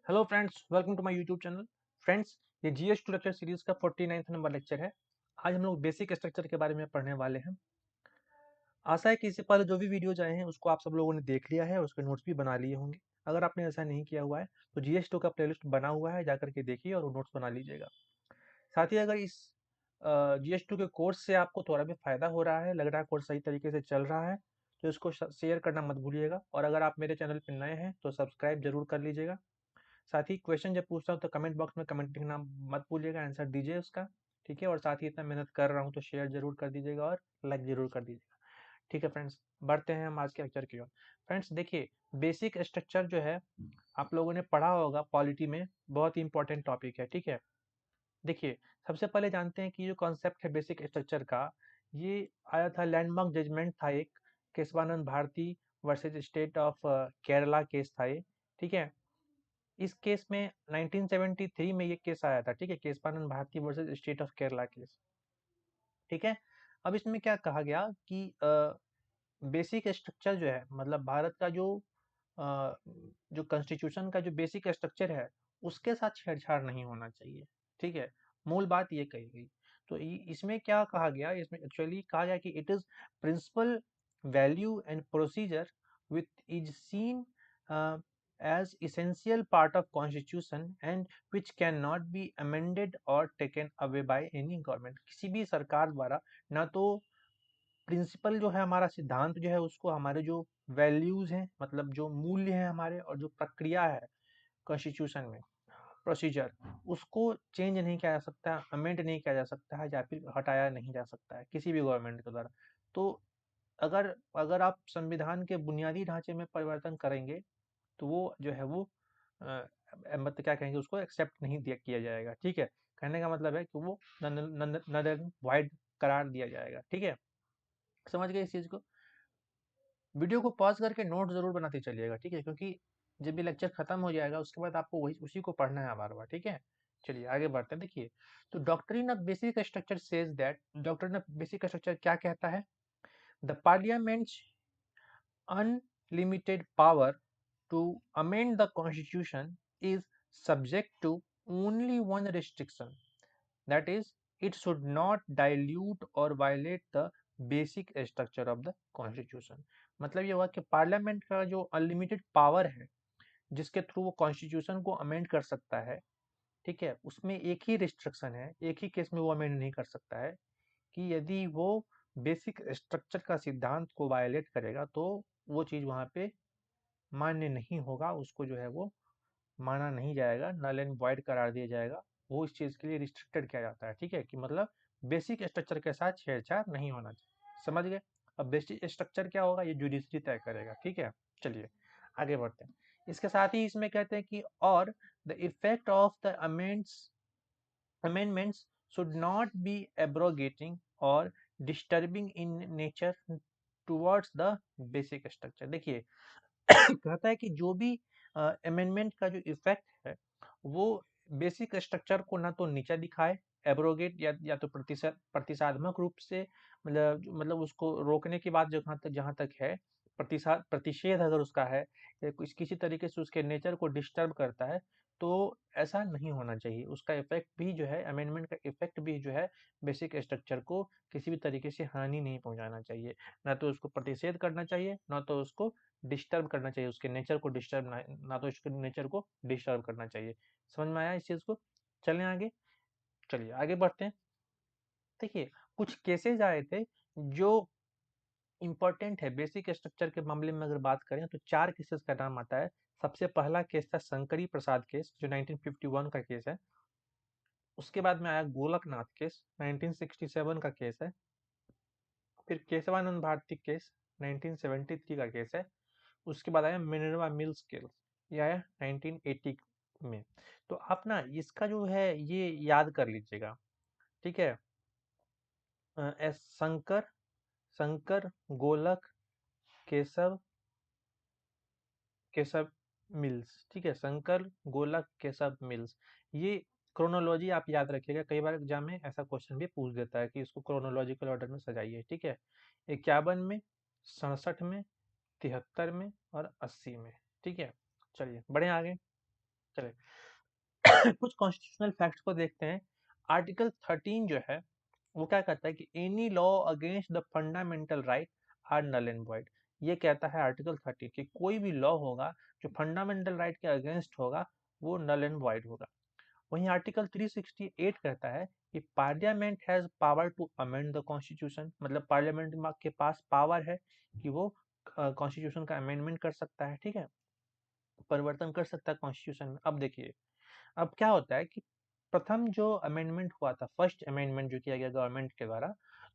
Hello friends, welcome to my YouTube channel. Friends, ये GS two lecture series का 49वां number lecture है। आज हम लोग बेसिक स्ट्रक्चर के बारे में पढ़ने वाले हैं। आशा है कि इससे पहले जो भी वीडियोज आए हैं उसको आप सब लोगों ने देख लिया है और उसके नोट्स भी बना लिए होंगे। अगर आपने ऐसा नहीं किया हुआ है तो जीएस टू का प्लेलिस्ट बना हुआ है, जाकर के देखिए और वो नोट्स बना लीजिएगा। साथ ही अगर इस जीएस टू के कोर्स से आपको थोड़ा भी फायदा हो रहा है, लग रहा है कोर्स सही तरीके से चल रहा है, तो इसको शेयर करना मत भूलिएगा। और अगर आप मेरे चैनल पर नए हैं तो सब्सक्राइब जरूर कर लीजिएगा। साथ ही क्वेश्चन जब पूछता हूँ तो कमेंट बॉक्स में कमेंट लिखना मत भूलिएगा, आंसर दीजिए उसका। ठीक है, और साथ ही इतना मेहनत कर रहा हूँ तो शेयर जरूर कर दीजिएगा और लाइक जरूर कर दीजिएगा। ठीक है फ्रेंड्स, बढ़ते हैं हम आज के लेक्चर की ओर। फ्रेंड्स देखिए, बेसिक स्ट्रक्चर जो है आप लोगों ने पढ़ा होगा पॉलिटी में, बहुत ही इंपॉर्टेंट टॉपिक है। ठीक है, देखिए सबसे पहले जानते हैं कि जो कॉन्सेप्ट है बेसिक स्ट्रक्चर का, ये आया था, लैंडमार्क जजमेंट था एक, Keshavananda Bharati versus state of Kerala case था ये। ठीक है, इस केस में 1973 में ये केस आया था। ठीक है, Keshavananda Bharati versus state of Kerala case. ठीक है, अब इसमें क्या कहा गया कि बेसिक स्ट्रक्चर जो है, मतलब भारत का जो कॉन्स्टिट्यूशन का जो बेसिक स्ट्रक्चर है उसके साथ छेड़छाड़ नहीं होना चाहिए। ठीक है, मूल बात ये कही गई। तो इसमें क्या कहा गया, इसमें एक्चुअली कहा गया कि it is principle value and procedure with is seen as essential part of constitution and which cannot be amended or taken away by any government। किसी भी सरकार द्वारा ना तो प्रिंसिपल जो है, हमारा सिद्धांत जो है, उसको हमारे जो वैल्यूज हैं, मतलब जो मूल्य है हमारे, और जो प्रक्रिया है कॉन्स्टिट्यूशन में, प्रोसीजर, उसको चेंज नहीं किया जा सकता, अमेंड नहीं किया जा सकता है, या फिर हटाया नहीं जा सकता है किसी भी गवर्नमेंट के द्वारा। तो अगर अगर आप संविधान के बुनियादी ढांचे में परिवर्तन करेंगे तो वो जो है वो मतलब क्या कहेंगे, उसको एक्सेप्ट नहीं दिया किया जाएगा। ठीक है, कहने का मतलब है कि वो नल एंड वाइड करार दिया जाएगा। ठीक है, समझ गए इस चीज को। वीडियो को पॉज करके नोट जरूर बनाते चलिएगा। ठीक है, क्योंकि जब ये लेक्चर खत्म हो जाएगा उसके बाद आपको वही उसी को पढ़ना है बार बार। ठीक है, चलिए आगे बढ़ते हैं। देखिए, तो doctrine of basic structure says that, doctrine of basic structure क्या कहता है, the parliament unlimited power to amend the constitution is subject to only one restriction, that is, it should not dilute or violate the basic structure of the constitution। मतलब ये हुआ कि parliament का जो unlimited power है जिसके through वो constitution को अमेंड कर सकता है, ठीक है, उसमें एक ही रिस्ट्रिक्शन है, एक ही केस में वो अमेंड नहीं कर सकता है, कि यदि वो बेसिक स्ट्रक्चर का सिद्धांत को वायलेट करेगा तो वो चीज़ वहाँ पे मान्य नहीं होगा, उसको जो है वो माना नहीं जाएगा, नल एंड वॉइड करार दिया जाएगा। वो इस चीज़ के लिए रिस्ट्रिक्टेड किया जाता है। ठीक है, कि मतलब बेसिक स्ट्रक्चर के साथ छेड़छाड़ नहीं होना चाहिए। समझ गए। अब बेसिक स्ट्रक्चर क्या होगा ये जुडिशरी तय करेगा। ठीक है, चलिए आगे बढ़ते हैं। इसके साथ ही इसमें कहते हैं कि और the effect of the amendments should not be abrogating or disturbing in nature towards the basic structure। देखिए कहता है कि जो भी अमेंडमेंट का जो इफेक्ट है वो बेसिक स्ट्रक्चर को ना तो नीचा दिखाए, एब्रोगेट या तो प्रतिसात्मक रूप से, मतलब उसको रोकने की बात जहाँ तक है, प्रतिषेध अगर उसका है या किसी तरीके से उसके नेचर को डिस्टर्ब करता है, तो ऐसा नहीं होना चाहिए। उसका इफेक्ट भी जो है, अमेंडमेंट का इफेक्ट भी जो है, बेसिक स्ट्रक्चर को किसी भी तरीके से हानि नहीं पहुंचाना चाहिए। ना तो उसको प्रतिषेध करना चाहिए, ना तो उसको डिस्टर्ब करना चाहिए, उसके नेचर को डिस्टर्ब ना तो उसके नेचर को डिस्टर्ब करना चाहिए। समझ में आया इस चीज को। चलें आगे, चलिए आगे बढ़ते हैं। देखिए, कुछ केसेस आए थे जो इंपॉर्टेंट है बेसिक स्ट्रक्चर के मामले में। अगर बात करें तो चार केसेस का नाम आता है। सबसे पहला केस था शंकरी प्रसाद केस, जो 1951 का केस है। उसके बाद में आया गोलकनाथ केस, 1967 का केस है। फिर केशवानंद भारती केस, 1973 का केस है। उसके बाद आया मिनर्वा मिल्स केस, ये आया 1980 में। तो आप ना इसका जो है ये याद कर लीजिएगा। ठीक है, एस शंकर, शंकर, गोलक, केशव, केशव मिल्स। ठीक है, शंकर, गोलक, केशव मिल्स, ये क्रोनोलॉजी आप याद रखिएगा। कई बार एग्जाम में ऐसा क्वेश्चन भी पूछ देता है कि इसको क्रोनोलॉजिकल ऑर्डर में सजाइए। ठीक है, 51 में, 67 में, 73 में और 80 में। ठीक है, चलिए बढ़े आगे। चलिए कुछ कॉन्स्टिट्यूशनल फैक्ट्स को देखते हैं। आर्टिकल 13 जो है वो क्या कहता है कि any law against the fundamental right are null and void. ये कहता है आर्टिकल 13 कि कोई भी लॉ होगा जो फंडामेंटल राइट के अगेंस्ट होगा वो नल एंड वॉइड होगा। वहीं आर्टिकल 368 कहता है कि parliament has power to amend the constitution, मतलब पार्लियामेंट के पास पावर है कि वो कॉन्स्टिट्यूशन का अमेंडमेंट कर सकता है, ठीक है, परिवर्तन कर सकता है कॉन्स्टिट्यूशन में। अब देखिए अब क्या होता है कि प्रथम जो अमेंडमेंट हुआ था, फर्स्ट अमेंडमेंट जो किया गया गवर्नमेंट के द्वारा,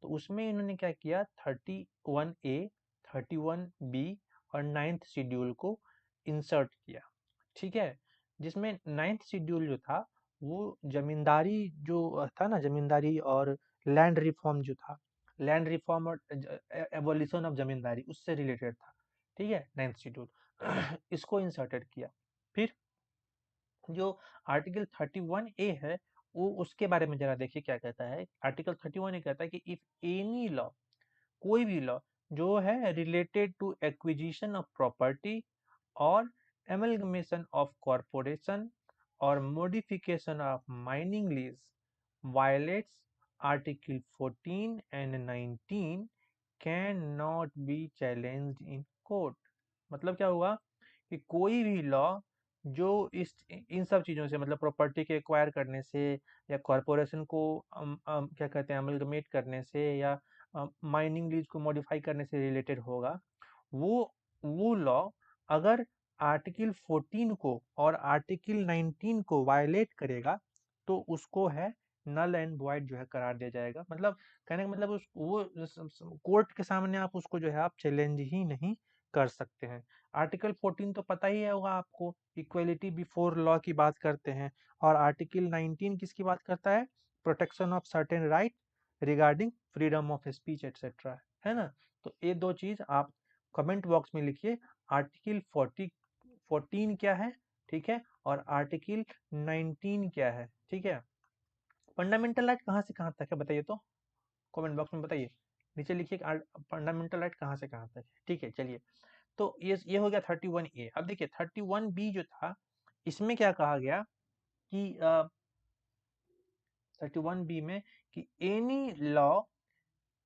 तो उसमें इन्होंने क्या किया, 31A, 31B और 9th शेड्यूल को इंसर्ट किया, ठीक है, जिसमें 9th शेड्यूल जो था वो जमींदारी जो था ना, जमींदारी और लैंड रिफॉर्म जो था, लैंड रिफॉर्म और एबोलिशन ऑफ जमींदारी, उससे रिलेटेड था, ठीक है, 9th शेड्यूल इसको इंसर्टेड किया। फिर जो आर्टिकल 31A है वो उसके बारे में जरा देखिए क्या कहता है। आर्टिकल 31A कहता है कि इफ एनी लॉ, कोई भी लॉ जो है related to acquisition of property और एमलगमेशन ऑफ कॉरपोरेशन और modification of mining lease violates article 14 and 19 can not be challenged in court. मतलब क्या हुआ कि कोई भी लॉ जो इस इन सब चीज़ों से, मतलब प्रॉपर्टी के एक्वायर करने से या कॉरपोरेशन को क्या कहते हैं अमलगमेट करने से या माइनिंग लीज को मॉडिफाई करने से रिलेटेड होगा, वो लॉ अगर आर्टिकल 14 को और आर्टिकल 19 को वायलेट करेगा तो उसको है नल एंड वॉइड जो है करार दिया जाएगा। मतलब कहने का मतलब उस वो कोर्ट के सामने आप उसको जो है आप चैलेंज ही नहीं कर सकते हैं। आर्टिकल 14 तो पता ही है होगा आपको, इक्वलिटी बिफोर लॉ की बात करते हैं, और आर्टिकल 19 किसकी बात करता है, protection of certain right regarding freedom of speech etcetera, है ना। तो ये दो चीज आप कमेंट बॉक्स में लिखिए, आर्टिकल 14 क्या है, ठीक है, और आर्टिकल 19 क्या है, ठीक है। फंडामेंटल राइट कहाँ से कहाँ तक है बताइए तो, कमेंट बॉक्स में बताइए, नीचे लिखिए फंडामेंटल राइट कहाँ से कहाँ तक है, ठीक है। चलिए तो ये हो गया 31A। अब देखिए 31B जो था, इसमें क्या कहा गया कि 31B में कि any law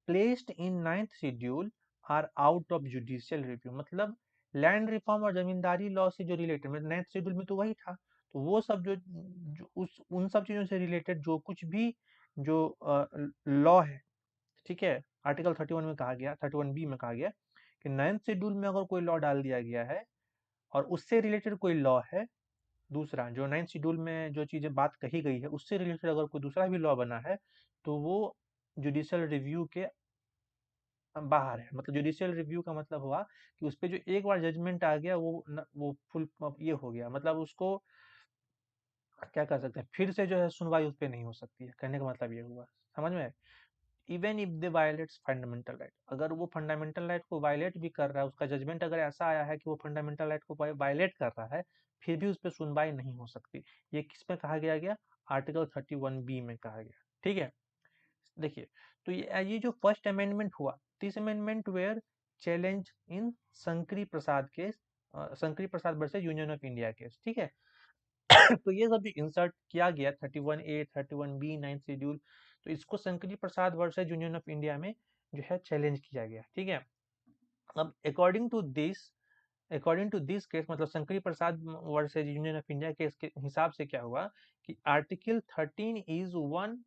placed in 9th schedule are out of judicial review. मतलब लैंड रिफॉर्म और जमींदारी लॉ से जो रिलेटेड, मतलब 9th शेड्यूल में तो वही था, तो वो सब जो उस उन सब चीजों से रिलेटेड जो कुछ भी जो लॉ है, ठीक है, आर्टिकल 31 में कहा गया, 31B में कहा गया कि 9th शेड्यूल में अगर कोई लॉ डाल दिया गया है और उससे रिलेटेड कोई लॉ है, दूसरा जो 9th शेड्यूल में जो चीजें बात कही गई है उससे रिलेटेड अगर कोई दूसरा भी लॉ बना है तो वो जुडिशियल रिव्यू के बाहर है। मतलब जुडिशियल रिव्यू का मतलब हुआ कि उस पे जो एक बार जजमेंट आ गया वो फुल ये हो गया, मतलब उसको क्या कर सकते हैं, फिर से जो है सुनवाई उस पर नहीं हो सकती है, कहने का मतलब ये हुआ, समझ में। Even if they violets fundamental right, अगर वो फंडामेंटल राइट को वायलेट भी कर रहा है, उसका जजमेंट अगर ऐसा आया है कि वो फंडामेंटल राइट को वायलेट कर रहा है, फिर भी उस पर सुनवाई नहीं हो सकती। ये किस में कहा गया आर्टिकल 31B में कहा गया, ठीक है। देखिए तो ये जो फर्स्ट अमेंडमेंट हुआ, this amendment were challenge in Shankari Prasad case, Shankari Prasad versus union of India case, ठीक है। तो ये सब जो इंसर्ट किया गया 31A, 31B, 9th शेड्यूल, तो इसको Shankari Prasad versus union of India में जो है चैलेंज किया गया, ठीक है। अब अकॉर्डिंग टू दिस केस, मतलब Shankari Prasad versus union of India case के हिसाब से क्या हुआ कि article 13 is one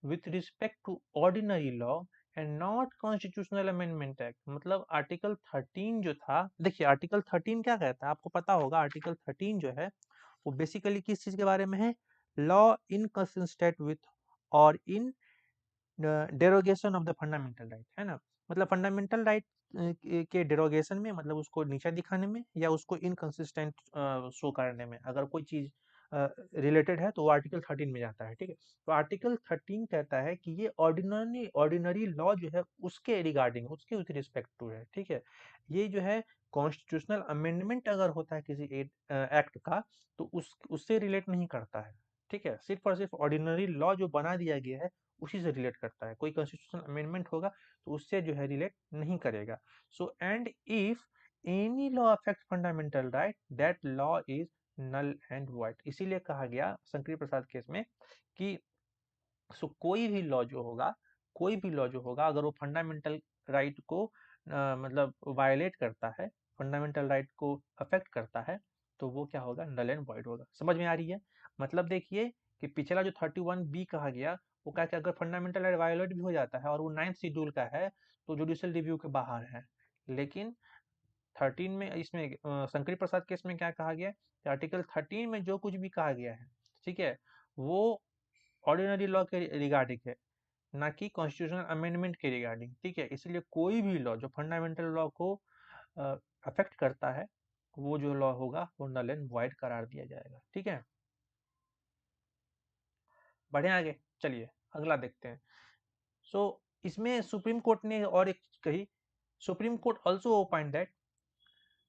with respect to ordinary law and not constitutional amendment act। मतलब आर्टिकल 13 जो था, देखिए आर्टिकल 13 क्या कहता है आपको पता होगा, आर्टिकल 13 जो है वो बेसिकली किस चीज के बारे में है, लॉ इनकंसिस्टेंट विथ और in derogation of the fundamental right, है ना। मतलब फंडामेंटल राइट के डेरोगेशन में, मतलब उसको नीचा दिखाने में या उसको इनकंसिस्टेंट शो करने में, अगर कोई चीज रिलेटेड है तो वो आर्टिकल 13 में जाता है, ठीक है। तो आर्टिकल 13 कहता है कि ये ऑर्डिनरी लॉ जो है उसके रिगार्डिंग, उसके विथ रिस्पेक्ट टू है, ठीक है। ये जो है कॉन्स्टिट्यूशनल अमेंडमेंट अगर होता है किसी एक्ट का तो उससे रिलेट नहीं करता है, ठीक है। सिर्फ और सिर्फ ऑर्डिनरी लॉ जो बना दिया गया है उसी से रिलेट करता है, कोई कॉन्स्टिट्यूशनल अमेंडमेंट होगा तो उससे जो है रिलेट नहीं करेगा। So and if any law affect fundamental right that law is null and void. इसीलिए कहा गया शंकरी प्रसाद केस में कि कोई भी लॉ जो होगा, कोई भी लॉ जो होगा, अगर वो फंडामेंटल राइट को मतलब वायलेट करता है, फंडामेंटल राइट को अफेक्ट करता है, तो वो क्या होगा, नल एंड वॉइड होगा। समझ में आ रही है? मतलब देखिए कि पिछला जो 31B कहा गया, वो क्या कि अगर फंडामेंटल राइट वायलेट भी हो जाता है और वो 9th शेड्यूल का है, तो जुडिशियल रिव्यू के बाहर है। लेकिन 13 में, इसमें शंकरी प्रसाद केस में क्या कहा गया कि आर्टिकल 13 में जो कुछ भी कहा गया है, ठीक है, वो ऑर्डिनरी लॉ के रिगार्डिंग है, ना कि कॉन्स्टिट्यूशनल अमेंडमेंट के रिगार्डिंग। ठीक है, इसलिए कोई भी लॉ जो फंडामेंटल लॉ को अफेक्ट करता है, वो जो लॉ होगा वो नल एंड वॉइड करार दिया जाएगा। ठीक है, बढ़े आगे, चलिए अगला देखते हैं। सो इसमें सुप्रीम कोर्ट ने और एक चीज कही, supreme court also ओपाइंड that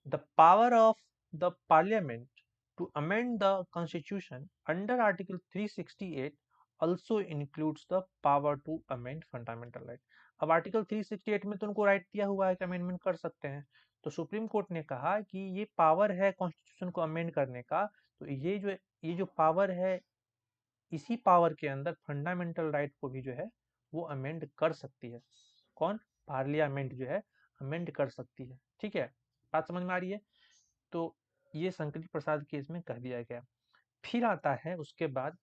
the power of the parliament to amend the constitution under article 368 also includes the power to amend fundamental right। अब आर्टिकल 368 में तो उनको राइट दिया हुआ है कि अमेंडमेंट कर सकते हैं, तो सुप्रीम कोर्ट ने कहा कि ये पावर है कॉन्स्टिट्यूशन को अमेंड करने का, तो ये जो पावर है, इसी पावर के अंदर फंडामेंटल राइट को भी जो है वो अमेंड कर सकती है। कौन? पार्लियामेंट जो है अमेंड कर सकती है। ठीक है, बात समझ में आ रही है? तो ये शंकरी प्रसाद केस में कह दिया गया। फिर आता है उसके बाद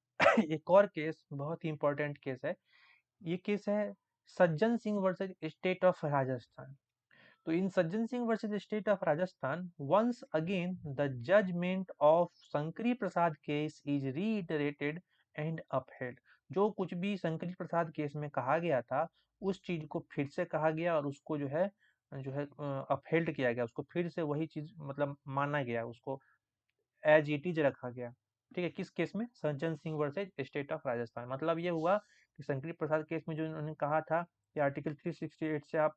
एक और केस, बहुत ही इंपॉर्टेंट केस है। ये केस है Sajjan Singh versus state of Rajasthan. तो in Sajjan Singh versus state of Rajasthan, once again the judgment of Shankari Prasad case is reiterated and upheld. जो कुछ भी शंकरी प्रसाद केस में कहा गया था, उस चीज को फिर से कहा गया और उसको जो है अपहेल्ड किया गया, उसको फिर से वही चीज मतलब माना गया, उसको एज इट इज रखा गया। ठीक है, किस केस में? सज्जन Singh versus state of Rajasthan. मतलब ये हुआ कि शंकरी प्रसाद केस में जो उन्होंने कहा था कि आर्टिकल 368 से आप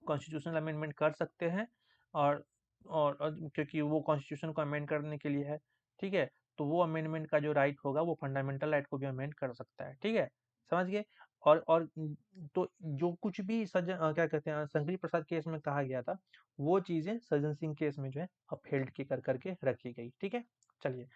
कॉन्स्टिट्यूशनल अमेंडमेंट कर सकते हैं, और क्योंकि वो कॉन्स्टिट्यूशन को अमेंड करने के लिए है। ठीक है, तो वो अमेंडमेंट का जो राइट होगा वो फंडामेंटल राइट को भी अमेंड कर सकता है। ठीक है, समझ गए? तो जो कुछ भी क्या कहते हैं शंकरी प्रसाद केस में कहा गया था, वो चीजें सज्जन सिंह केस में जो है अपहेल्ड की कर करके रखी गई। ठीक है, चलिए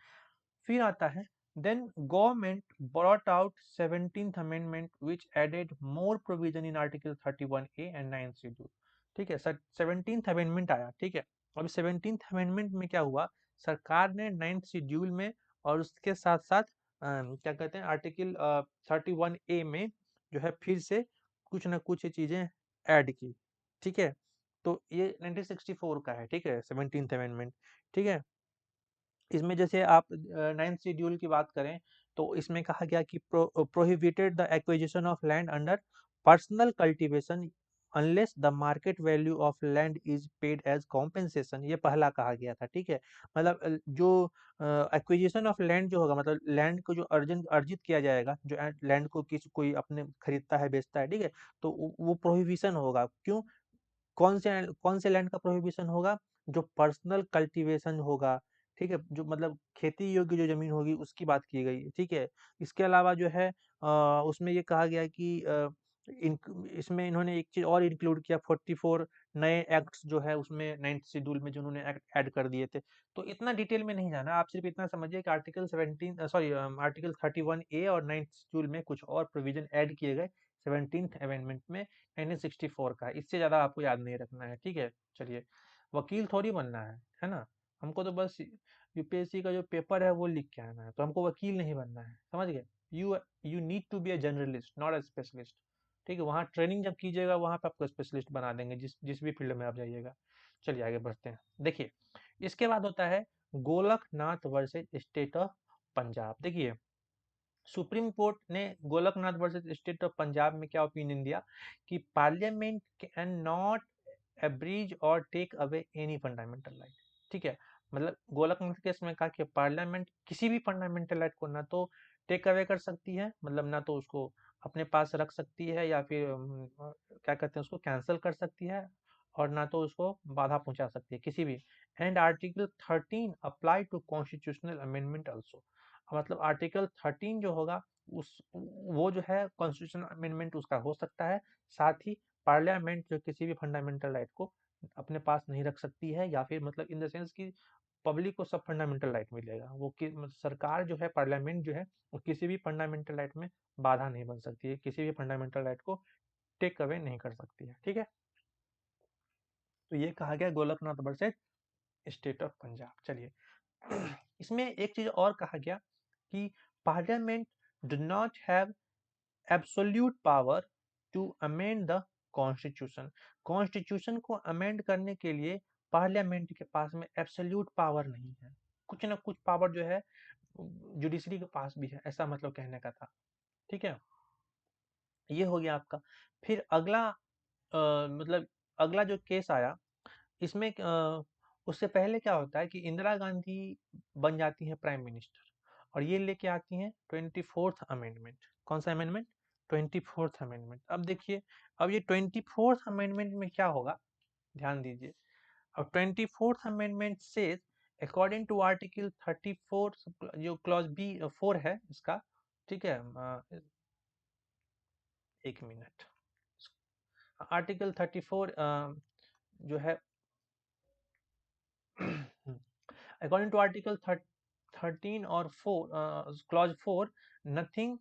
फिर आता है, then government brought out 17th amendment which added more provision in article 31A and 9th schedule। ठीक है, सर 17th amendment आया। ठीक है, अब 17th amendment में क्या हुआ, सरकार ने 9th शेड्यूल में और उसके साथ साथ क्या कहते हैं आर्टिकल 31A में जो है फिर से कुछ ना कुछ चीजें ऐड की। ठीक है, तो ये 1964 का है। ठीक है, 17th amendment। ठीक है, इसमें जैसे आप 9th शेड्यूल की बात करें, तो इसमें कहा गया कि prohibited the acquisition of land under personal cultivation unless the market value of land is paid as compensation. ये पहला कहा गया था। ठीक है, मतलब जो एक्विजिशन ऑफ लैंड जो होगा, मतलब लैंड को जो अर्जित किया जाएगा, जो लैंड को कोई अपने खरीदता है बेचता है, ठीक है, तो वो प्रोहिबिशन होगा। क्यों? कौन से लैंड का प्रोहिबिशन होगा? जो पर्सनल कल्टीवेशन होगा। ठीक है, जो मतलब खेती योग्य जो जमीन होगी उसकी बात की गई। ठीक है, इसके अलावा जो है उसमें ये कहा गया कि इसमें इन्होंने एक चीज और इंक्लूड किया, 44 नए एक्ट्स जो है उसमें 9th शेड्यूल में जो उन्होंने एक्ट ऐड कर दिए थे। तो इतना डिटेल में नहीं जाना, आप सिर्फ इतना समझिए कि आर्टिकल 17 सॉरी आर्टिकल 31A और 9th शेड्यूल में कुछ और प्रोविजन ऐड किए गए 17th अमेंडमेंट में 1964 का। इससे ज्यादा आपको याद नहीं रखना है। ठीक है, चलिए, वकील थोड़ी बनना है ना, हमको तो बस यूपीएससी का जो पेपर है वो लिख के आना है, तो हमको वकील नहीं बनना है। समझ गए? You need to be a journalist not a specialist. ठीक है, वहाँ ट्रेनिंग जब कीजिएगा वहाँ पे आपको स्पेशलिस्ट बना देंगे, जिस जिस भी फील्ड में आप जाइएगा। चलिए आगे बढ़ते हैं। देखिए, इसके बाद होता है Golaknath versus state of Punjab. देखिए, सुप्रीम कोर्ट ने Golaknath versus state of Punjab में क्या ओपिनियन दिया कि parliament can not abridge or take away any fundamental right. ठीक है, मतलब गोलकनाथ केस में कहा कि पार्लियामेंट किसी भी फंडामेंटल राइट को ना तो टेक अवे कर सकती है, मतलब ना तो उसको अपने पास रख सकती है, या फिर क्या कहते हैं उसको कैंसिल कर सकती है, और ना तो उसको बाधा पहुंचा सकती है किसी भी। And article 13 apply to constitutional amendment also. मतलब आर्टिकल 13 जो होगा उस वो जो है कॉन्स्टिट्यूशन अमेंडमेंट उसका हो सकता है। साथ ही पार्लियामेंट जो किसी भी फंडामेंटल राइट को अपने पास नहीं रख सकती है, या फिर मतलब इन द सेंस कि पब्लिक को सब फंडामेंटल राइट मिलेगा। वो सरकार जो है, पार्लियामेंट जो है, वो किसी भी फंडामेंटल राइट में बाधा नहीं बन सकती है, किसी भी फंडामेंटल राइट को टेक अवे नहीं कर सकती है। ठीक है, तो ये कहा गया Golaknath versus state of Punjab. चलिए इसमें एक चीज और कहा गया कि parliament do not have absolute power to amend the constitution. Constitution को अमेंड करने के लिए पार्लियामेंट के पास में एब्सोल्यूट पावर नहीं है, कुछ ना कुछ पावर जो है जुडिशरी के पास भी है, ऐसा मतलब कहने का था। ठीक है, ये हो गया आपका। फिर अगला मतलब अगला जो केस आया इसमें उससे पहले क्या होता है कि इंदिरा गांधी बन जाती हैं प्राइम मिनिस्टर और ये लेके आती हैं 24th अमेंडमेंट। कौन सा अमेंडमेंट? 24th amendment. अब देखिए, अब ये 24th अमेंडमेंट में क्या होगा, ध्यान दीजिए। अब 24th अमेंडमेंट से अकॉर्डिंग टू आर्टिकल 34 जो क्लॉज बी 4 है इसका, ठीक है, एक मिनट, आर्टिकल 34 जो है according to article 13 or 4 clause 4, nothing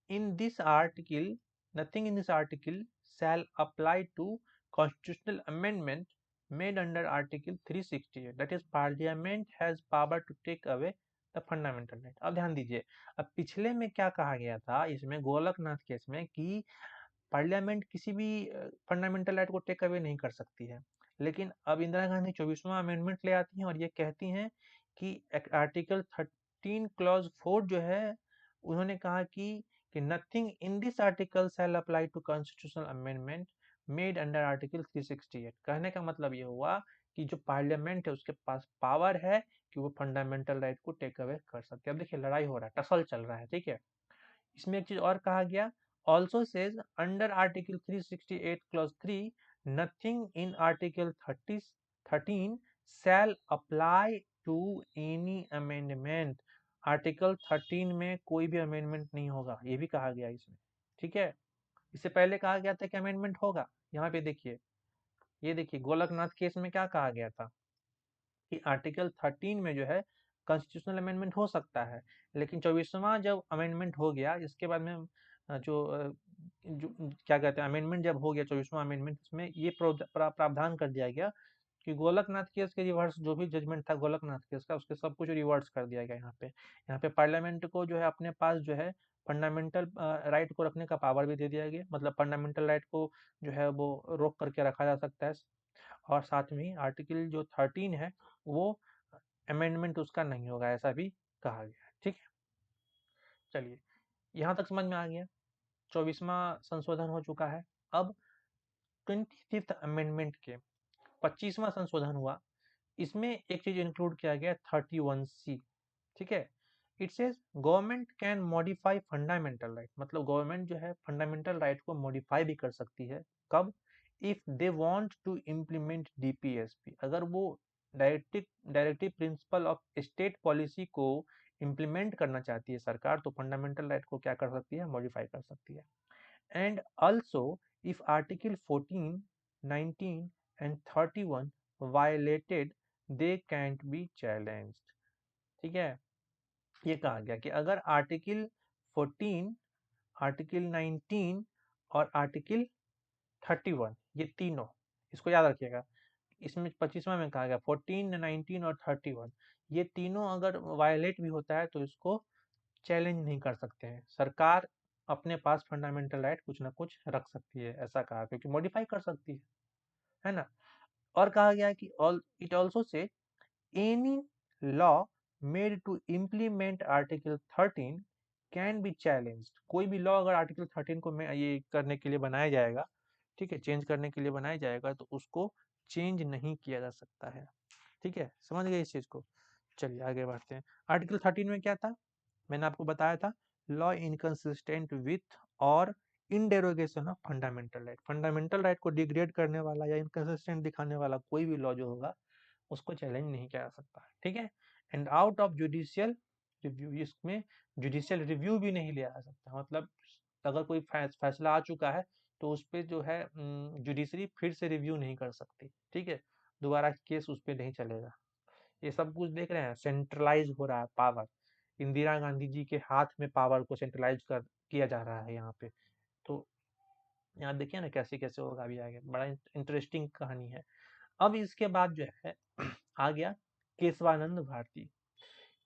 in this article nothing in this article shall apply to constitutional amendment made under article 368, that is parliament has power to take away the fundamental right। अब ध्यान दीजिए, अब पिछले में क्या कहा गया था इसमें गोलकनाथ केस में कि पार्लियामेंट किसी भी फंडामेंटल राइट को टेक अवे नहीं कर सकती है, लेकिन अब इंदिरा गांधी 24वां अमेंडमेंट ले आती हैं और ये कहती हैं कि आर्टिकल 13 क्लॉज 4 जो है, उन्होंने कहा कि nothing in this article shall apply to constitutional amendment made under article 368। कहने का मतलब ये हुआ कि जो पार्लियामेंट है उसके पास पावर है कि वो फंडामेंटल राइट को टेक अवे कर सकते हैं। अब देखिए लड़ाई हो रहा है, टसल चल रहा है। ठीक है, इसमें एक चीज और कहा गया, also says under article 368 clause 3, nothing in article 13 shall apply to any amendment। Article 13 में कोई भी अमेंडमेंट नहीं होगा, ये भी कहा गया इसमें। ठीक है, इससे पहले कहा गया था कि अमेंडमेंट होगा। यहाँ पे देखिए, ये देखिए गोलकनाथ केस में क्या कहा गया था कि आर्टिकल 13 में जो है कॉन्स्टिट्यूशनल अमेंडमेंट हो सकता है, लेकिन 24वां जब अमेंडमेंट हो गया इसके बाद में जो क्या कहते हैं अमेंडमेंट जब हो गया 24वां अमेंडमेंट, उसमें ये प्रावधान कर दिया गया कि गोलकनाथ केस के रिवर्स जो भी जजमेंट था गोलकनाथ केस का, उसके सब कुछ रिवर्स कर दिया गया। यहाँ पे पार्लियामेंट को जो है अपने पास जो है फंडामेंटल राइट को रखने का पावर भी दे दिया गया, मतलब फंडामेंटल राइट को जो है वो रोक करके रखा जा सकता है। और साथ में ही आर्टिकल जो 13 है वो अमेंडमेंट उसका नहीं होगा, ऐसा भी कहा गया है। ठीक है, चलिए यहाँ तक समझ में आ गया। 24वां संशोधन हो चुका है। अब 25th अमेंडमेंट के 25वां संशोधन हुआ, इसमें एक चीज इंक्लूड किया गया 31C। ठीक है, it says government can modify fundamental right, मतलब गवर्नमेंट जो है फंडामेंटल राइट को मॉडिफाई भी कर सकती है। कब? If they want to implement DPSP, अगर वो directive principle of state policy को इम्प्लीमेंट करना चाहती है सरकार, तो फंडामेंटल राइट को क्या कर सकती है? मॉडिफाई कर सकती है। And also if article 14, 19 and 31 violated, they can't B challenged. ठीक है, ये कहा गया कि अगर आर्टिकल 14, आर्टिकल 19 और आर्टिकल 31, ये तीनों, इसको याद रखिएगा, इसमें 25वां में कहा गया 14, 19 और 31, ये तीनों अगर वायलेट भी होता है तो इसको चैलेंज नहीं कर सकते हैं। सरकार अपने पास फंडामेंटल राइट कुछ ना कुछ रख सकती है, ऐसा कहा, क्योंकि मॉडिफाई कर सकती है ना। और कहा गया कि it also say any law made to implement article 13 can be challenged। कोई भी लॉ अगर आर्टिकल 13 को मैं ये करने के लिए बनाया जाएगा, ठीक है, चेंज करने के लिए बनाया जाएगा, तो उसको चेंज नहीं किया जा सकता है। ठीक है, समझ गए इस चीज को। चलिए आगे बढ़ते हैं। आर्टिकल 13 में क्या था, मैंने आपको बताया था, लॉ इनकंसिस्टेंट विथ और in derogation of fundamental right. Fundamental right को डिग्रेड करने वाला या इनकंसिस्टेंट दिखाने वाला कोई भी लॉ जो होगा उसको चैलेंज नहीं किया जा सकता है। ठीक है, and out of judicial review, इसमें जुडिशियल रिव्यू भी नहीं लिया जा सकता, मतलब अगर कोई फैसला आ चुका है तो उस पर जो है जुडिशरी फिर से रिव्यू नहीं कर सकती। ठीक है, दोबारा केस उस पर नहीं चलेगा। ये सब कुछ देख रहे हैं, सेंट्रलाइज हो रहा है पावर। इंदिरा गांधी जी के हाथ में पावर को सेंट्रलाइज कर किया जा रहा है यहाँ पे। तो यहाँ देखिए ना कैसे कैसे होगा अभी आगे, बड़ा इंटरेस्टिंग कहानी है। अब इसके बाद जो है आ गया Kesavananda Bharati.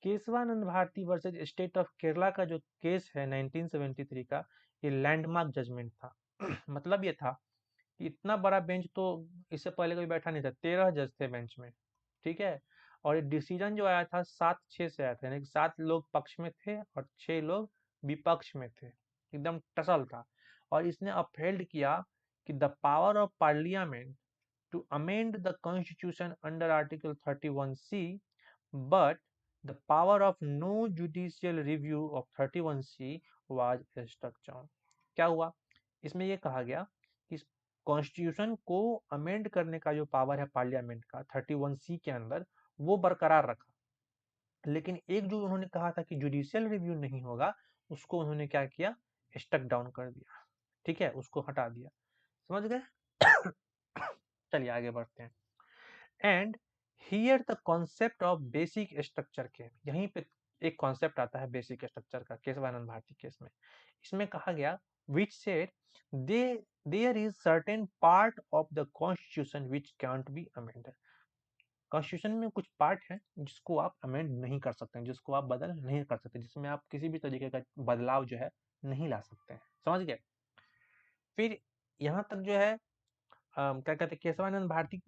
Kesavananda Bharati versus state of Kerala का जो केस है 1973 का, ये लैंडमार्क जजमेंट था। मतलब ये था कि इतना बड़ा बेंच तो इससे पहले कोई बैठा नहीं था, 13 जज थे बेंच में, ठीक है। और ये डिसीजन जो आया था 7-6 से आया था, यानी कि 7 लोग पक्ष में थे और 6 लोग विपक्ष में थे, एकदम टसल था। और इसने अपहेल्ड किया कि the power of parliament to amend the constitution under article 31C, but the power of no judicial review of 31C was struck down। क्या हुआ इसमें, ये कहा गया कि कॉन्स्टिट्यूशन को अमेंड करने का जो पावर है पार्लियामेंट का 31C के अंदर, वो बरकरार रखा, लेकिन एक जो उन्होंने कहा था कि जुडिशियल रिव्यू नहीं होगा, उसको उन्होंने क्या किया, स्टक डाउन कर दिया, ठीक है, उसको हटा दिया। समझ गए? चलिए आगे बढ़ते हैं। And here the concept of basic structure के, यहीं पे एक कॉन्सेप्ट आता है बेसिक स्ट्रक्चर का केशवानंद भारती केस में। इसमें कहा गया which said they there is certain part of the constitution which can't be amended. Constitution में कुछ पार्ट है जिसको आप अमेंड नहीं कर सकते, जिसको आप बदल नहीं कर सकते, जिसमें आप किसी भी तरीके का बदलाव जो है नहीं ला सकते हैं। समझ गए? फिर यहाँ तक जो है क्या कहते हैं, केशवानंद भारती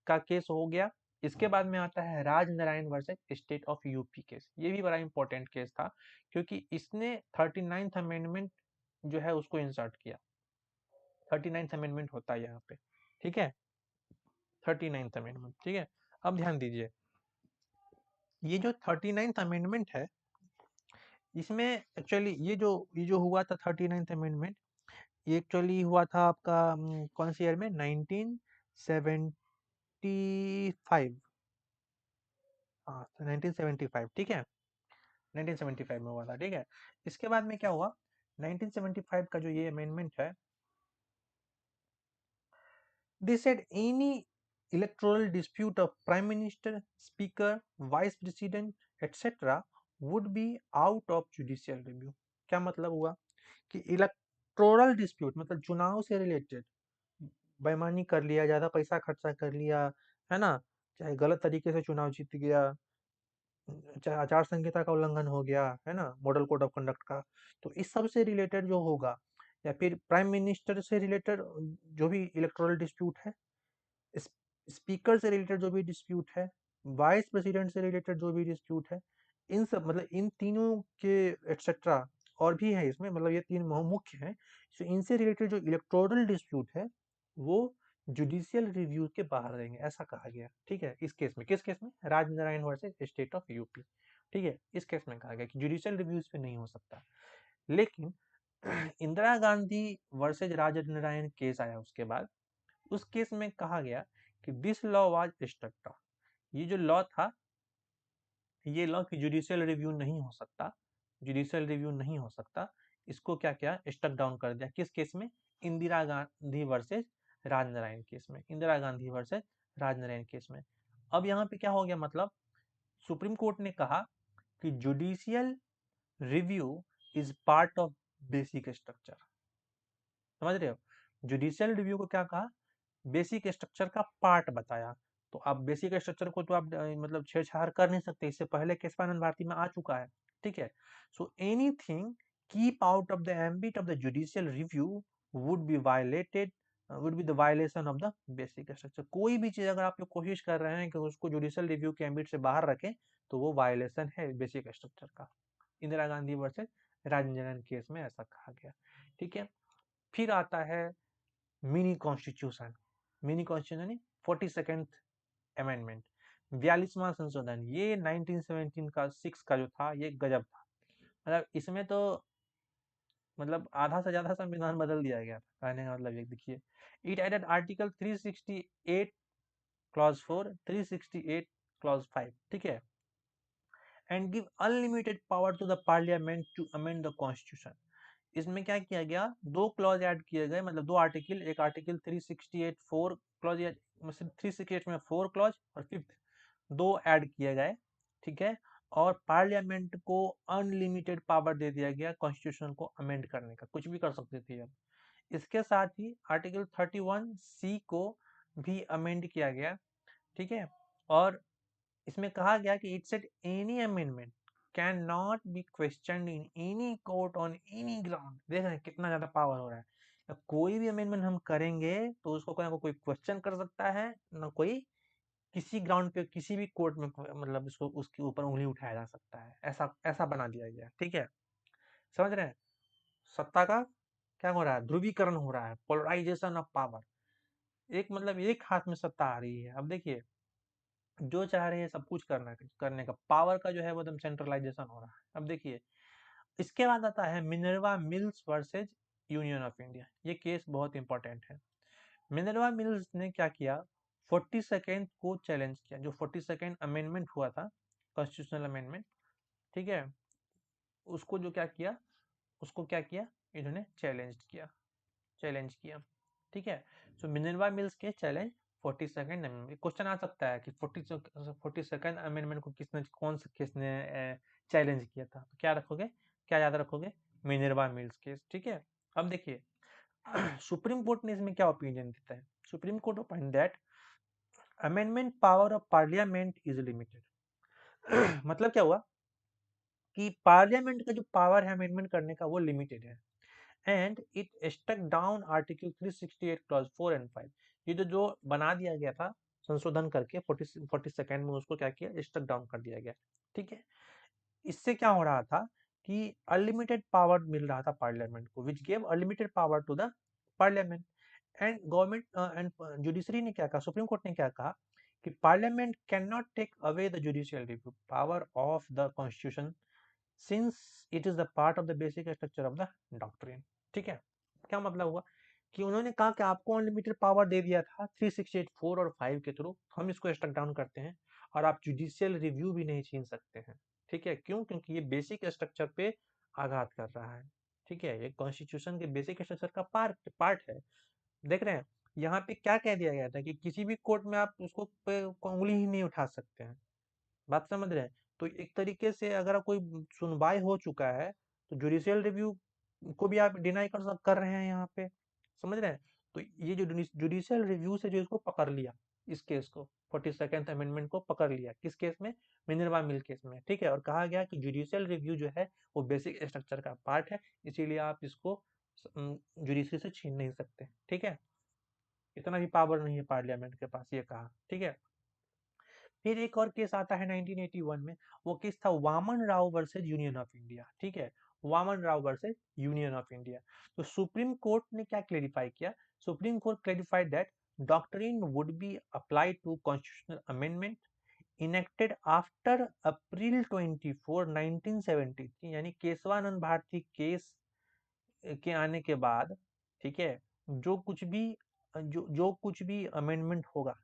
का केस हो गया। इसके बाद में आता है Raj Narayan versus state of UP case. ये भी बड़ा इंपॉर्टेंट केस था, क्योंकि इसने 39th अमेंडमेंट जो है उसको इंसर्ट किया। 39th अमेंडमेंट होता है यहाँ पे, ठीक है, 39th अमेंडमेंट, ठीक है। अब ध्यान दीजिए, ये जो 39th अमेंडमेंट है, इसमें एक्चुअली ये जो हुआ था 39th अमेंडमेंट, ये एक्चुअली हुआ था आपका कौन सी ईयर में, 1975। हाँ, 1975, ठीक है, 1975 में हुआ था, ठीक है। इसके बाद में क्या हुआ, 1975 का जो ये अमेंडमेंट है, they said any electoral dispute of prime minister, speaker, vice president, etc. would be out of judicial review। क्या मतलब हुआ कि इलेक्टोरल डिस्प्यूट मतलब चुनाव से रिलेटेड, बेईमानी कर लिया, ज्यादा पैसा खर्चा कर लिया, है ना, चाहे गलत तरीके से चुनाव जीत गया, चाहे आचार संहिता का उल्लंघन हो गया, है ना, मॉडल कोड ऑफ कंडक्ट का, तो इस सब से रिलेटेड जो होगा, या फिर प्राइम मिनिस्टर से रिलेटेड जो भी इलेक्टोरल डिस्प्यूट है, स्पीकर से रिलेटेड जो भी डिस्प्यूट है, वाइस प्रेसिडेंट से रिलेटेड जो भी डिस्प्यूट है, इन सब मतलब इन तीनों के एटसेट्रा, और भी है इसमें, मतलब ये तीन मुख्य हैं। तो इनसे रिलेटेड जो इलेक्टोरल डिस्प्यूट है, वो जुडिशियल रिव्यू के बाहर रहेंगे, ऐसा कहा गया, ठीक है। इस केस में, किस केस में, Raj Narayan versus state of UP, ठीक है, इस केस में कहा गया कि जुडिशियल रिव्यूज पे नहीं हो सकता। लेकिन इंदिरा गांधी वर्सेज राज नारायण केस आया उसके बाद, उस केस में कहा गया कि this law was struck down. ये जो लॉ था, ये लॉ की जुडिशियल रिव्यू नहीं हो सकता, जुडिशियल रिव्यू नहीं हो सकता, इसको क्या किया, स्टक डाउन कर दिया। किस केस में, इंदिरा गांधी वर्सेज राजनारायण केस में, इंदिरा गांधी वर्सेज राजनारायण केस में। अब यहाँ पे क्या हो गया, मतलब सुप्रीम कोर्ट ने कहा कि judicial review is part of basic structure. समझ रहे हो, जुडिशियल रिव्यू को क्या कहा, बेसिक स्ट्रक्चर का पार्ट बताया। तो आप बेसिक स्ट्रक्चर को तो आप मतलब छेड़छाड़ कर नहीं सकते, इससे पहले केशवानंद भारती में आ चुका है, ठीक है। So anything keep out of the ambit of the judicial review would be violated, would be the violation of the basic structure. कोई भी चीज अगर आप लोग कोशिश कर रहे हैं कि उसको जुडिशियल रिव्यू के एम्बिट से बाहर रखें, तो वो वायलेशन है बेसिक स्ट्रक्चर का। इंदिरा गांधी वर्सेज राजेंद्रन केस में ऐसा कहा गया, ठीक है। फिर आता है mini constitution. Mini constitution 42nd amendment, 42वां संशोधन। ये 1917 का 6 का जो था, ये गजब था। मतलब इसमें तो मतलब आधा से ज्यादा संविधान बदल दिया गया था, कहने का मतलब ये देखिए। It added article 368 clause 4, 368 clause 5, ठीक है, and give unlimited power to the parliament to amend the constitution. इसमें क्या किया गया, दो क्लॉज ऐड किए गए, मतलब दो आर्टिकल, एक आर्टिकल 368 4 क्लॉज, 368 में 4 क्लॉज, और फिफ्थ 2 ऐड किए गए, ठीक है, और पार्लियामेंट को अनलिमिटेड पावर दे दिया गया कॉन्स्टिट्यूशन को अमेंड करने का, कुछ भी कर सकते थे अब। इसके साथ ही आर्टिकल 31C को भी अमेंड किया गया, ठीक है, और इसमें कहा गया कि it said any amendment can not B question in any court on any ground. देख रहे हैं कितना ज्यादा पावर हो रहा है। अब कोई भी अमेंडमेंट हम करेंगे तो उसको कोई क्वेश्चन कर सकता है, ना कोई किसी ग्राउंड पे किसी भी कोर्ट में मतलब उसको उसके ऊपर उंगली उठाया जा सकता है, ऐसा ऐसा बना दिया गया, ठीक है। समझ रहे हैं, सत्ता का क्या हो रहा है, ध्रुवीकरण हो रहा है, पोलराइजेशन ऑफ पावर। एक मतलब एक हाथ में सत्ता आ रही है। अब देखिए, जो चाह रहे हैं सब कुछ करने का पावर का जो है वो एकदम सेंट्रलाइजेशन हो रहा है। अब देखिए, इसके बाद आता है Minerva mills versus union of India. ये केस बहुत इंपॉर्टेंट है। मिनर्वा मिल्स ने क्या किया, 42nd को चैलेंज किया, जो 42nd अमेंडमेंट हुआ था, कॉन्स्टिट्यूशनल अमेंडमेंट, ठीक है, उसको जो क्या किया, उसको क्या किया, इन्होंने चैलेंज किया, ठीक है। सो मिनर्वा मिल्स के चैलेंज 42nd अमेंडमेंट। क्वेश्चन आ सकता है कि 42nd अमेंडमेंट को किसने चैलेंज किया था, तो क्या रखोगे, क्या याद रखोगे, मिनर्वा मिल्स केस, ठीक है। अब देखिए, सुप्रीम कोर्ट ने इसमें क्या ओपिनियन देता है। Supreme court opinion that amendment power of parliament is limited. मतलब क्या हुआ कि पार्लियामेंट का जो पावर है अमेंडमेंट करने का वो लिमिटेड है, and it struck down article 368 clause 4 and 5। ये जो बना दिया गया था संशोधन करके 42nd में, उसको क्या किया, स्टक डाउन कर दिया गया, ठीक है। इससे क्या हो रहा था कि अनलिमिटेड पावर मिल रहा था पार्लियामेंट को, which gave unlimited power to the parliament. And government and judiciary ने क्या कहा, सुप्रीम कोर्ट ने क्या कहा कि parliament can not take away the judicial review power of the constitution since it is the part of the basic structure of the doctrine, ठीक है। क्या मतलब हुआ कि उन्होंने कहा कि आपको अनलिमिटेड पावर दे दिया था 368 4 और 5 के थ्रू, हम इसको स्टक डाउन करते हैं, और आप जुडिशियल रिव्यू भी नहीं छीन सकते हैं, ठीक है। क्यों, क्योंकि ये बेसिक स्ट्रक्चर पे आघात कर रहा है, ठीक है, ये कॉन्स्टिट्यूशन के बेसिक स्ट्रक्चर का पार्ट है। देख रहे हैं, यहाँ पे क्या कह दिया गया था कि किसी भी कोर्ट में आप उसको पे उंगली ही नहीं उठा सकते हैं, बात समझ रहे हैं। तो एक तरीके से अगर कोई सुनवाई हो चुका है तो जुडिशियल रिव्यू को भी आप डिनाई कर रहे हैं यहाँ पे, समझ रहे हैं। तो ये जो जुडिशियल रिव्यू से जो इसको पकड़ लिया, इस केस को 42nd अमेंडमेंट को पकड़ लिया, किस केस में, मिनर्वा मिल केस में, ठीक है। और कहा गया कि जुडिशियल रिव्यू जो है वो बेसिक स्ट्रक्चर का पार्ट है, इसीलिए आप इसको जुडिशरी से छीन नहीं सकते, ठीक है। इतना भी पावर नहीं है पार्लियामेंट के पास, ये कहा, ठीक है। फिर एक और केस आता है 1981 में, वो केस था Waman Rao versus union of India, ठीक है, Waman Rao versus union of India. तो सुप्रीम कोर्ट ने क्या क्लेरिफाई किया, supreme court clarified that doctrine would be apply to constitutional amendment enacted after April 24 1973, यानी केशवानंद भारती केस के आने के बाद, ठीक है, जो कुछ भी अमेंडमेंट होगा,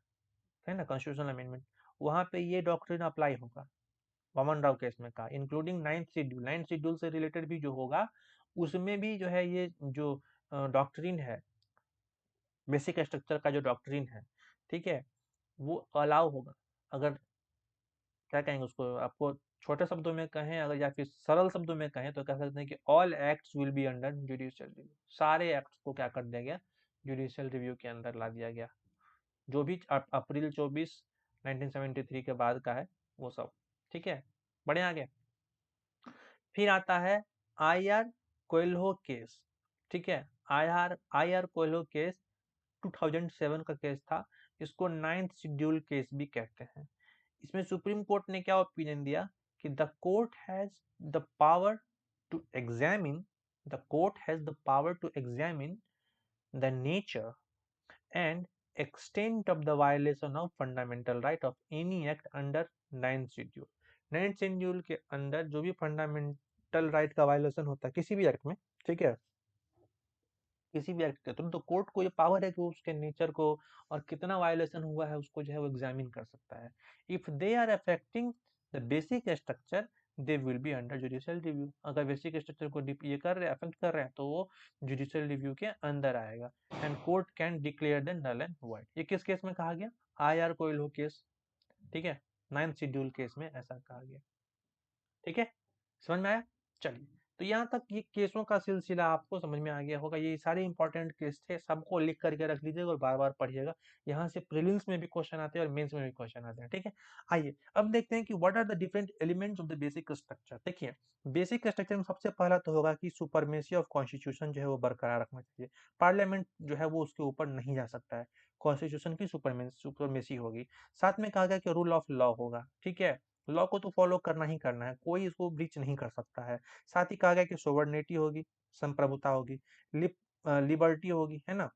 है ना, कॉन्स्टिट्यूशनल अमेंडमेंट, वहां पे ये डॉक्ट्रिन अप्लाई होगा, वामन राव केस में कहा, इंक्लूडिंग 9th शेड्यूल से रिलेटेड भी जो होगा, उसमें भी जो है ये जो डॉक्ट्रिन है, बेसिक स्ट्रक्चर का जो डॉक्ट्रिन है, ठीक है, वो अलाउ होगा। अगर क्या कहेंगे उसको, आपको छोटे शब्दों में कहें अगर, या फिर सरल शब्दों में कहें तो कह सकते हैं कि all acts will be under judicial review. सारे एक्ट्स को क्या कर दिया गया, जुडिशियल रिव्यू के अंदर ला दिया गया, जो भी अप्रैल 24 1973 के बाद का है वो सब, ठीक है। बढ़िया, आगे फिर आता है आई आर कोयल्हो केस, ठीक है। आई आर कोयल्हो केस 2007 का केस था, इसको 9th शेड्यूल केस भी कहते हैं। इसमें सुप्रीम कोर्ट ने क्या ओपिनियन दिया कि to examine the court has the power to examine the nature and extent of the violation of fundamental right of any act under 9th schedule. 9th schedule के अंदर जो भी फंडामेंटल राइट का violation होता है किसी भी एक्ट में, ठीक है, किसी भी एक्ट के थ्रू, तो कोर्ट को ये पावर है कि उसके नेचर को और कितना वायलेशन हुआ है उसको जो है वो एग्जामिन कर सकता है। If they are affecting the basic structure they will be under judicial review. अगर बेसिक स्ट्रक्चर को ये कर रहे हैं, अफेक्ट कर रहे हैं, तो वो जुडिशियल रिव्यू के अंदर आएगा, and court can declare then null and void. ये किस केस में कहा गया, आई आर कोयल्हो केस, ठीक है। 9th शेड्यूल केस में ऐसा कहा गया। ठीक है, समझ में आया? चलिए, तो यहाँ तक ये केसों का सिलसिला आपको समझ में आ गया होगा। ये सारे इंपॉर्टेंट केस थे, सबको लिख करके रख लीजिएगा और बार बार पढ़िएगा। यहाँ से प्रीलिम्स में भी क्वेश्चन आते हैं और मेंस में भी क्वेश्चन आते हैं। ठीक है, आइए अब देखते हैं कि what are the different elements of the basic structure. देखिए, बेसिक स्ट्रक्चर में सबसे पहला तो होगा कि सुपरमेसी ऑफ कॉन्स्टिट्यूशन जो है वो बरकरार रखना चाहिए। पार्लियामेंट जो है वो उसके ऊपर नहीं जा सकता है, कॉन्स्टिट्यूशन की सुपरमेसी होगी। साथ में कहा गया कि रूल ऑफ लॉ होगा। ठीक है, लॉ को तो फॉलो करना ही करना है, कोई इसको ब्रीच नहीं कर सकता है। साथ ही कहा गया कि सोवर्निटी होगी, संप्रभुता होगी, लिबर्टी होगी, है ना,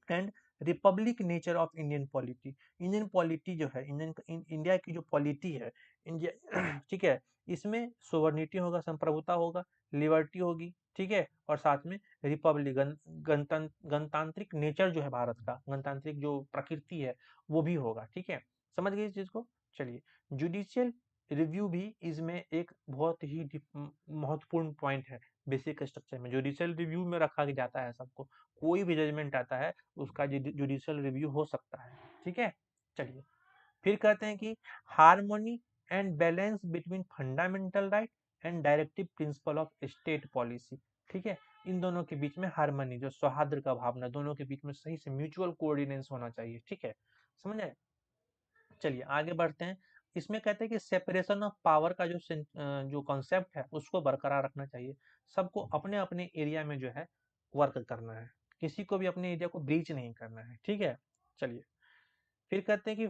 and Republic nature of Indian polity. Indian polity जो है, इंडिया की जो पॉलिटी है इंडिया ठीक है, इसमें सोवर्निटी होगा, संप्रभुता होगा, लिबर्टी होगी, ठीक है, और साथ में रिपब्लिक गणतांत्रिक नेचर जो है भारत का, गणतांत्रिक जो प्रकृति है वो भी होगा। ठीक है, समझ गए इस चीज को? चलिए, जुडिशियल रिव्यू भी इसमें एक बहुत ही महत्वपूर्ण पॉइंट है। बेसिक स्ट्रक्चर में जुडिशियल रिव्यू में रखा जाता है सबको, कोई भी जजमेंट आता है उसका जुडिशियल रिव्यू हो सकता है। ठीक है, चलिए, फिर कहते हैं कि harmony and balance between fundamental right and directive principle of state policy. ठीक है, इन दोनों के बीच में हार्मनी, जो सौहार्द का भावना, दोनों के बीच में सही से म्यूचुअल कोऑर्डिनेशन होना चाहिए। ठीक है, समझ आए? चलिए आगे बढ़ते हैं। इसमें कहते हैं कि सेपरेशन ऑफ पावर का जो कॉन्सेप्ट है उसको बरकरार रखना चाहिए। सबको अपने अपने एरिया में जो है वर्क करना है, किसी को भी अपने एरिया को ब्रीच नहीं करना है। ठीक है, चलिए, फिर कहते हैं कि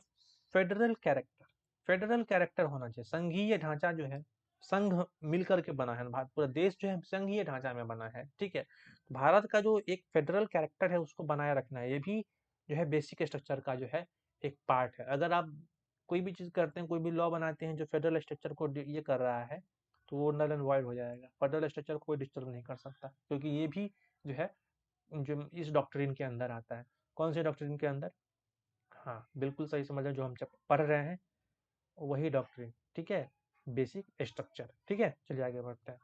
फेडरल कैरेक्टर, फेडरल कैरेक्टर होना चाहिए। संघीय ढांचा जो है, संघ मिलकर के बना है, भारत पूरा देश जो है संघीय ढांचा में बना है। ठीक है, भारत का जो एक फेडरल कैरेक्टर है उसको बनाए रखना है, ये भी जो है बेसिक स्ट्रक्चर का जो है एक पार्ट है। अगर आप कोई भी चीज करते हैं, कोई भी लॉ बनाते हैं जो फेडरल स्ट्रक्चर को ये कर रहा है, तो वो नल एंड वॉइड हो जाएगा। फेडरल स्ट्रक्चर को कोई डिस्टर्ब नहीं कर सकता, क्योंकि ये भी जो है जो इस डॉक्ट्रिन के अंदर आता है। कौन से डॉक्ट्रिन के अंदर? हाँ, बिल्कुल सही समझ जो हम पढ़ रहे हैं वही डॉक्ट्रिन। ठीक है, बेसिक स्ट्रक्चर। ठीक है, चलिए आगे बढ़ते हैं।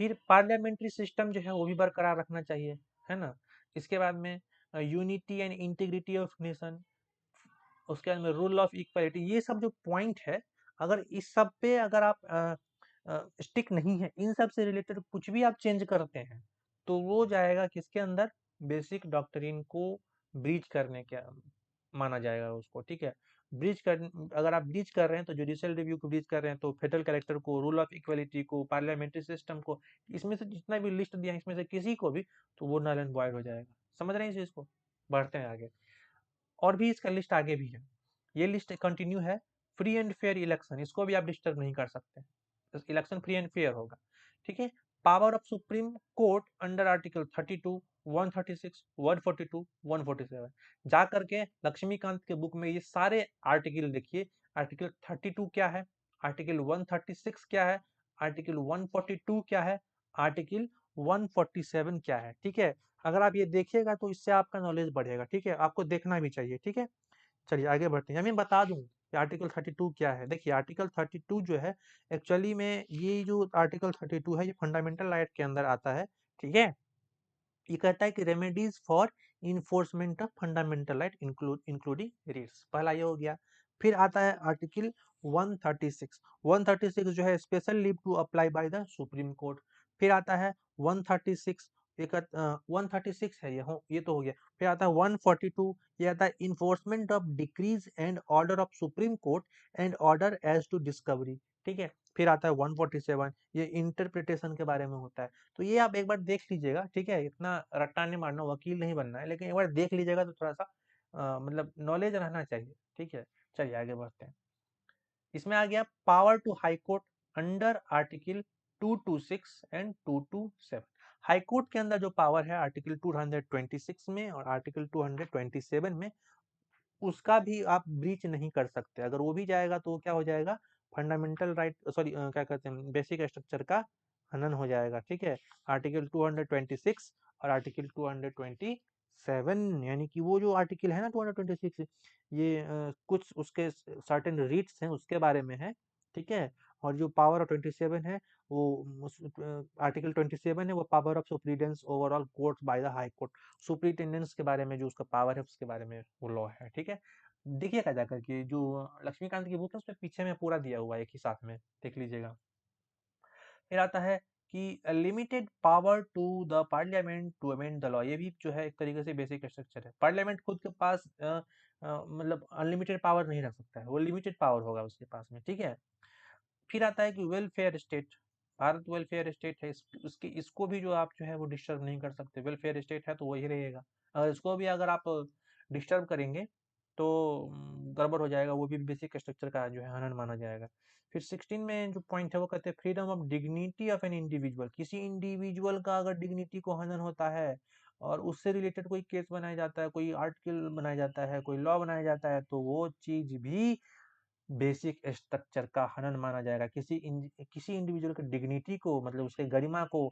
फिर पार्लियामेंट्री सिस्टम जो है वो भी बरकरार रखना चाहिए, है ना। इसके बाद में unity and integrity of nation, उसके बाद में रूल ऑफ इक्वालिटी। ये सब जो पॉइंट है, अगर इस सब पे अगर आप स्टिक नहीं है, इन सब से रिलेटेड कुछ भी आप चेंज करते हैं तो वो जाएगा किसके अंदर? बेसिक डॉक्ट्रिन को ब्रीच करने के माना जाएगा उसको। ठीक है, ब्रीच कर, अगर आप ब्रीच कर रहे हैं तो जुडिशियल रिव्यू को ब्रीच कर रहे हैं, तो फेडरल कैरेक्टर को, रूल ऑफ इक्वालिटी को, पार्लियामेंट्री सिस्टम को, इसमें से जितना भी लिस्ट दिया है इसमें से किसी को भी, तो वो नल एंड वॉइड हो जाएगा। समझ रहे हैं इस चीज को? बढ़ते हैं आगे, और भी इसका लिस्ट आगे भी है, ये लिस्ट कंटिन्यू है। फ्री एंड फेयर इलेक्शन, इसको भी आप डिस्टर्ब नहीं कर सकते, तो इलेक्शन फ्री एंड फेयर होगा। ठीक है, power of supreme court under article 32, 136, 142, 147। जा करके लक्ष्मीकांत के बुक में ये सारे आर्टिकल देखिए। आर्टिकल 32 क्या है, आर्टिकल 136 क्या है, आर्टिकल 142 क्या है, आर्टिकल 147 क्या है। ठीक है, अगर आप ये देखिएगा तो इससे आपका नॉलेज बढ़ेगा। ठीक है, आपको देखना भी चाहिए। ठीक है, चलिए आगे बढ़ते हैं। मैं बता दूं कि आर्टिकल 32 क्या है। देखिए, आर्टिकल 32 जो है, एक्चुअली में ये जो आर्टिकल 32 है ये फंडामेंटल राइट के अंदर आता है। ठीक है, ये कहता है कि remedies for enforcement of fundamental right including writs, पहला ये हो गया। फिर आता है आर्टिकल 136। 136 जो है special leave to apply by the supreme court. फिर आता है 136, एक 136 है ये तो हो गया। फिर आता है 142, ये आता है enforcement of decrees and order of supreme court and order as to discovery. ठीक है, फिर आता है 147, ये इंटरप्रिटेशन के बारे में होता है। तो ये आप एक बार देख लीजिएगा। ठीक है, इतना रट्टा नहीं मारना, वकील नहीं बनना है, लेकिन एक बार देख लीजिएगा तो थोड़ा सा मतलब नॉलेज रहना चाहिए। ठीक है, चलिए आगे बढ़ते हैं। इसमें आ गया power to high court under article 226 and 227। High court के अंदर जो पावर है आर्टिकल 226 में और आर्टिकल 227 में, उसका भी आप ब्रीच नहीं कर सकते। अगर वो भी जाएगा तो क्या हो जाएगा? फंडामेंटल राइट, सॉरी क्या कहते हैं, बेसिक स्ट्रक्चर का हनन हो जाएगा। ठीक है, आर्टिकल 226 और आर्टिकल 227, यानी कि वो जो आर्टिकल है ना 226, ये कुछ उसके सर्टेन रीट्स हैं उसके बारे में है। ठीक है, और जो पावर ऑफ 27 है वो आर्टिकल 27 है, वो power of superintendence over all court by the high court, superintendence के बारे में जो उसका पावर है उसके बारे में वो लॉ है। ठीक है, देखिएगा जाकर के जो लक्ष्मीकांत की बुक है उसमें पीछे में पूरा दिया हुआ है एक ही साथ में, देख लीजिएगा। फिर आता है कि limited power to the parliament to amend the law, ये भी जो है एक तरीके से बेसिक स्ट्रक्चर है। पार्लियामेंट खुद के पास मतलब अनलिमिटेड पावर नहीं रख सकता है, वो लिमिटेड पावर होगा उसके पास में, ठीक है। फिर आता है कि welfare state, Bharat welfare state है, उसके इसको भी जो आप जो है वो डिस्टर्ब नहीं कर सकते, वेलफेयर स्टेट है तो वही रहेगा। अगर इसको भी अगर आप डिस्टर्ब करेंगे तो गड़बड़ हो जाएगा, वो भी बेसिक स्ट्रक्चर का जो है हनन माना जाएगा। फिर 16 में जो पॉइंट है वो कहते हैं freedom of dignity of an individual, किसी इंडिविजुअल का अगर डिग्निटी को हनन होता है और उससे रिलेटेड कोई केस बनाया जाता है, कोई आर्टिकल बनाया जाता है, कोई लॉ बनाया जाता है, तो वो चीज भी बेसिक स्ट्रक्चर का हनन माना जाएगा। किसी इंडिविजुअल की डिग्निटी को, मतलब उसके गरिमा को,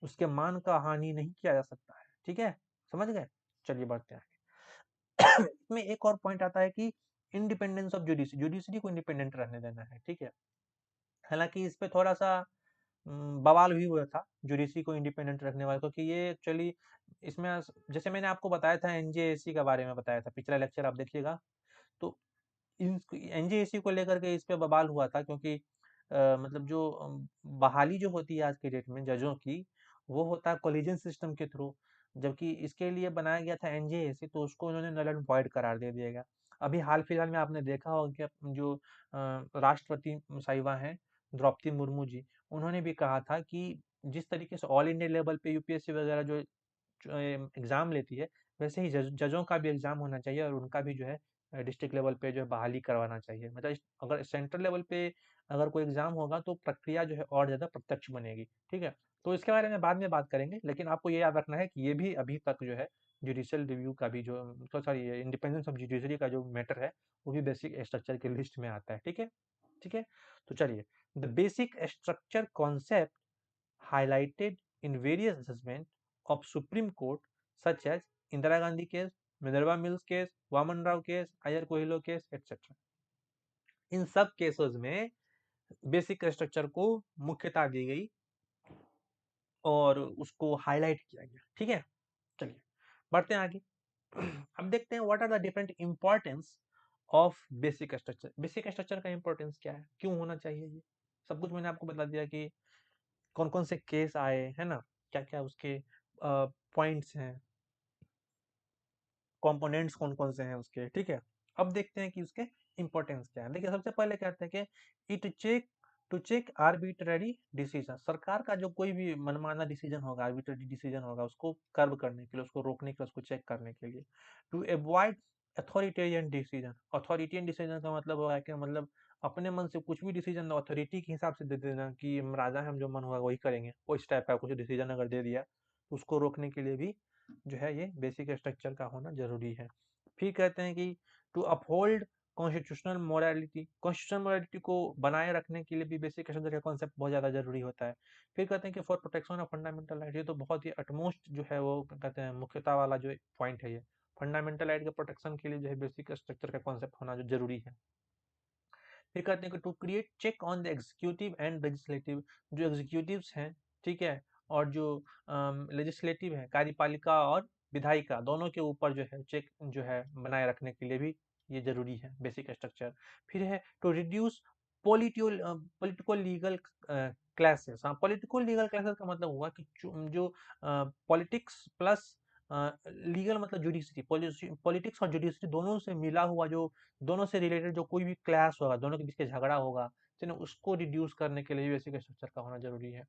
उसके मान का हानि नहीं किया जा सकता है, ठीक है, समझ गए। चलिए बढ़ते हैं आगे। इसमें एक और पॉइंट आता है कि इंडिपेंडेंस ऑफ जुडिशरी, जुडिशरी को इंडिपेंडेंट रहने देना है, ठीक है। हालांकि इस पे थोड़ा सा बवाल भी हुआ था जुडिशरी को इंडिपेंडेंट रखने वाले, क्योंकि ये एक्चुअली इसमें जैसे मैंने आपको बताया था एनजेएसी के बारे में बताया था, पिछला लेक्चर आप देखिएगा, तो एनजेएसी को लेकर के इस पे बवाल हुआ था, क्योंकि मतलब जो बहाली जो होती है आज के डेट में जजों की, वो होता है कोलिजन सिस्टम के थ्रू, जबकि इसके लिए बनाया गया था एनजेएसी, तो उसको उन्होंने नल एंड वॉइड करार दे दिया गया। अभी हाल फिलहाल में आपने देखा होगा कि जो राष्ट्रपति साहिबा हैं द्रौपदी मुर्मू जी, उन्होंने भी कहा था कि जिस तरीके से ऑल इंडिया लेवल पे यूपीएससी वगैरह जो एग्जाम लेती है, वैसे ही जजों का भी एग्जाम होना चाहिए और उनका भी जो है डिस्ट्रिक्ट लेवल पे जो है बहाली करवाना चाहिए। मतलब अगर सेंट्रल लेवल पे अगर कोई एग्जाम होगा तो प्रक्रिया जो है और ज्यादा प्रत्यक्ष बनेगी, ठीक है। तो इसके बारे में बाद में बात करेंगे, लेकिन आपको ये याद रखना है कि ये भी अभी तक जो है जुडिशियल रिव्यू का भी जो, तो सॉरी, इंडिपेंडेंस ऑफ जुडिशरी का जो मैटर है वो भी बेसिक स्ट्रक्चर के लिस्ट में आता है, ठीक है। ठीक है, तो चलिए, the basic structure concept highlighted in various judgments of Supreme Court such as Indira Gandhi case, Minerva Mills case, Waman Rao case, I R Coelho case etcetera. इन सब केसेस में बेसिक स्ट्रक्चर को मुख्यता दी गई और उसको हाईलाइट किया गया, ठीक है। चलिए बढ़ते हैं आगे। अब देखते हैं what are the different importance of basic structure. Basic structure का इंपॉर्टेंस क्या है, क्यों होना चाहिए, ये सब कुछ मैंने आपको बता दिया कि कौन कौन से केस आए है ना, क्या क्या उसके पॉइंट्स हैं, कंपोनेंट्स कौन कौन से हैं उसके, ठीक है। अब देखते हैं कि उसके इंपॉर्टेंस क्या है। देखिए सबसे पहले कहते हैं कि टू चेक आर्बिट्ररी डिसीजन, सरकार का जो कोई भी मनमाना डिसीजन होगा, आर्बिट्ररी डिसीजन होगा, उसको कर्व करने के लिए, उसको रोकने के लिए, उसको चेक करने के लिए। To avoid authoritarian decision, authoritarian decision का मतलब होगा कि मतलब अपने मन से कुछ भी डिसीजन अथॉरिटी के हिसाब से दे देना कि हम राजा हैं, हम जो मन होगा वही करेंगे, वो इस टाइप का कुछ डिसीजन अगर दे दिया तो उसको रोकने के लिए भी जो है ये बेसिक स्ट्रक्चर का होना जरूरी है। फिर कहते हैं कि to uphold constitutional morality, constitutional morality को बनाए रखने के लिए भी बेसिक स्ट्रक्चर का कॉन्सेप्ट बहुत ज़्यादा जरूरी होता है। फिर कहते हैं कि for protection of fundamental right, ये तो बहुत ही अटमोस्ट जो है वो कहते हैं मुख्यता वाला जो पॉइंट है, ये फंडामेंटल राइट के प्रोटेक्शन के लिए जो है बेसिक स्ट्रक्चर का कॉन्सेप्ट होना जो जरूरी है। फिर कहते हैं कि to create check on the executive and legislative, जो एग्जीक्यूटिव्स हैं, ठीक है, और जो लेजिस्लेटिव है, कार्यपालिका और विधायिका, दोनों के ऊपर जो है चेक जो है बनाए रखने के लिए भी ये जरूरी है बेसिक स्ट्रक्चर। फिर है to reduce political legal classes. हाँ, पॉलिटिकल लीगल क्लासेस का मतलब हुआ कि जो पॉलिटिक्स प्लस लीगल मतलब जुडिशरी, पॉलिटिक्स और जुडिशरी दोनों से मिला हुआ जो, दोनों से रिलेटेड जो कोई भी क्लास होगा, दोनों के बीच के झगड़ा होगा, तो ना उसको रिड्यूस करने के लिए बेसिक स्ट्रक्चर का होना जरूरी है।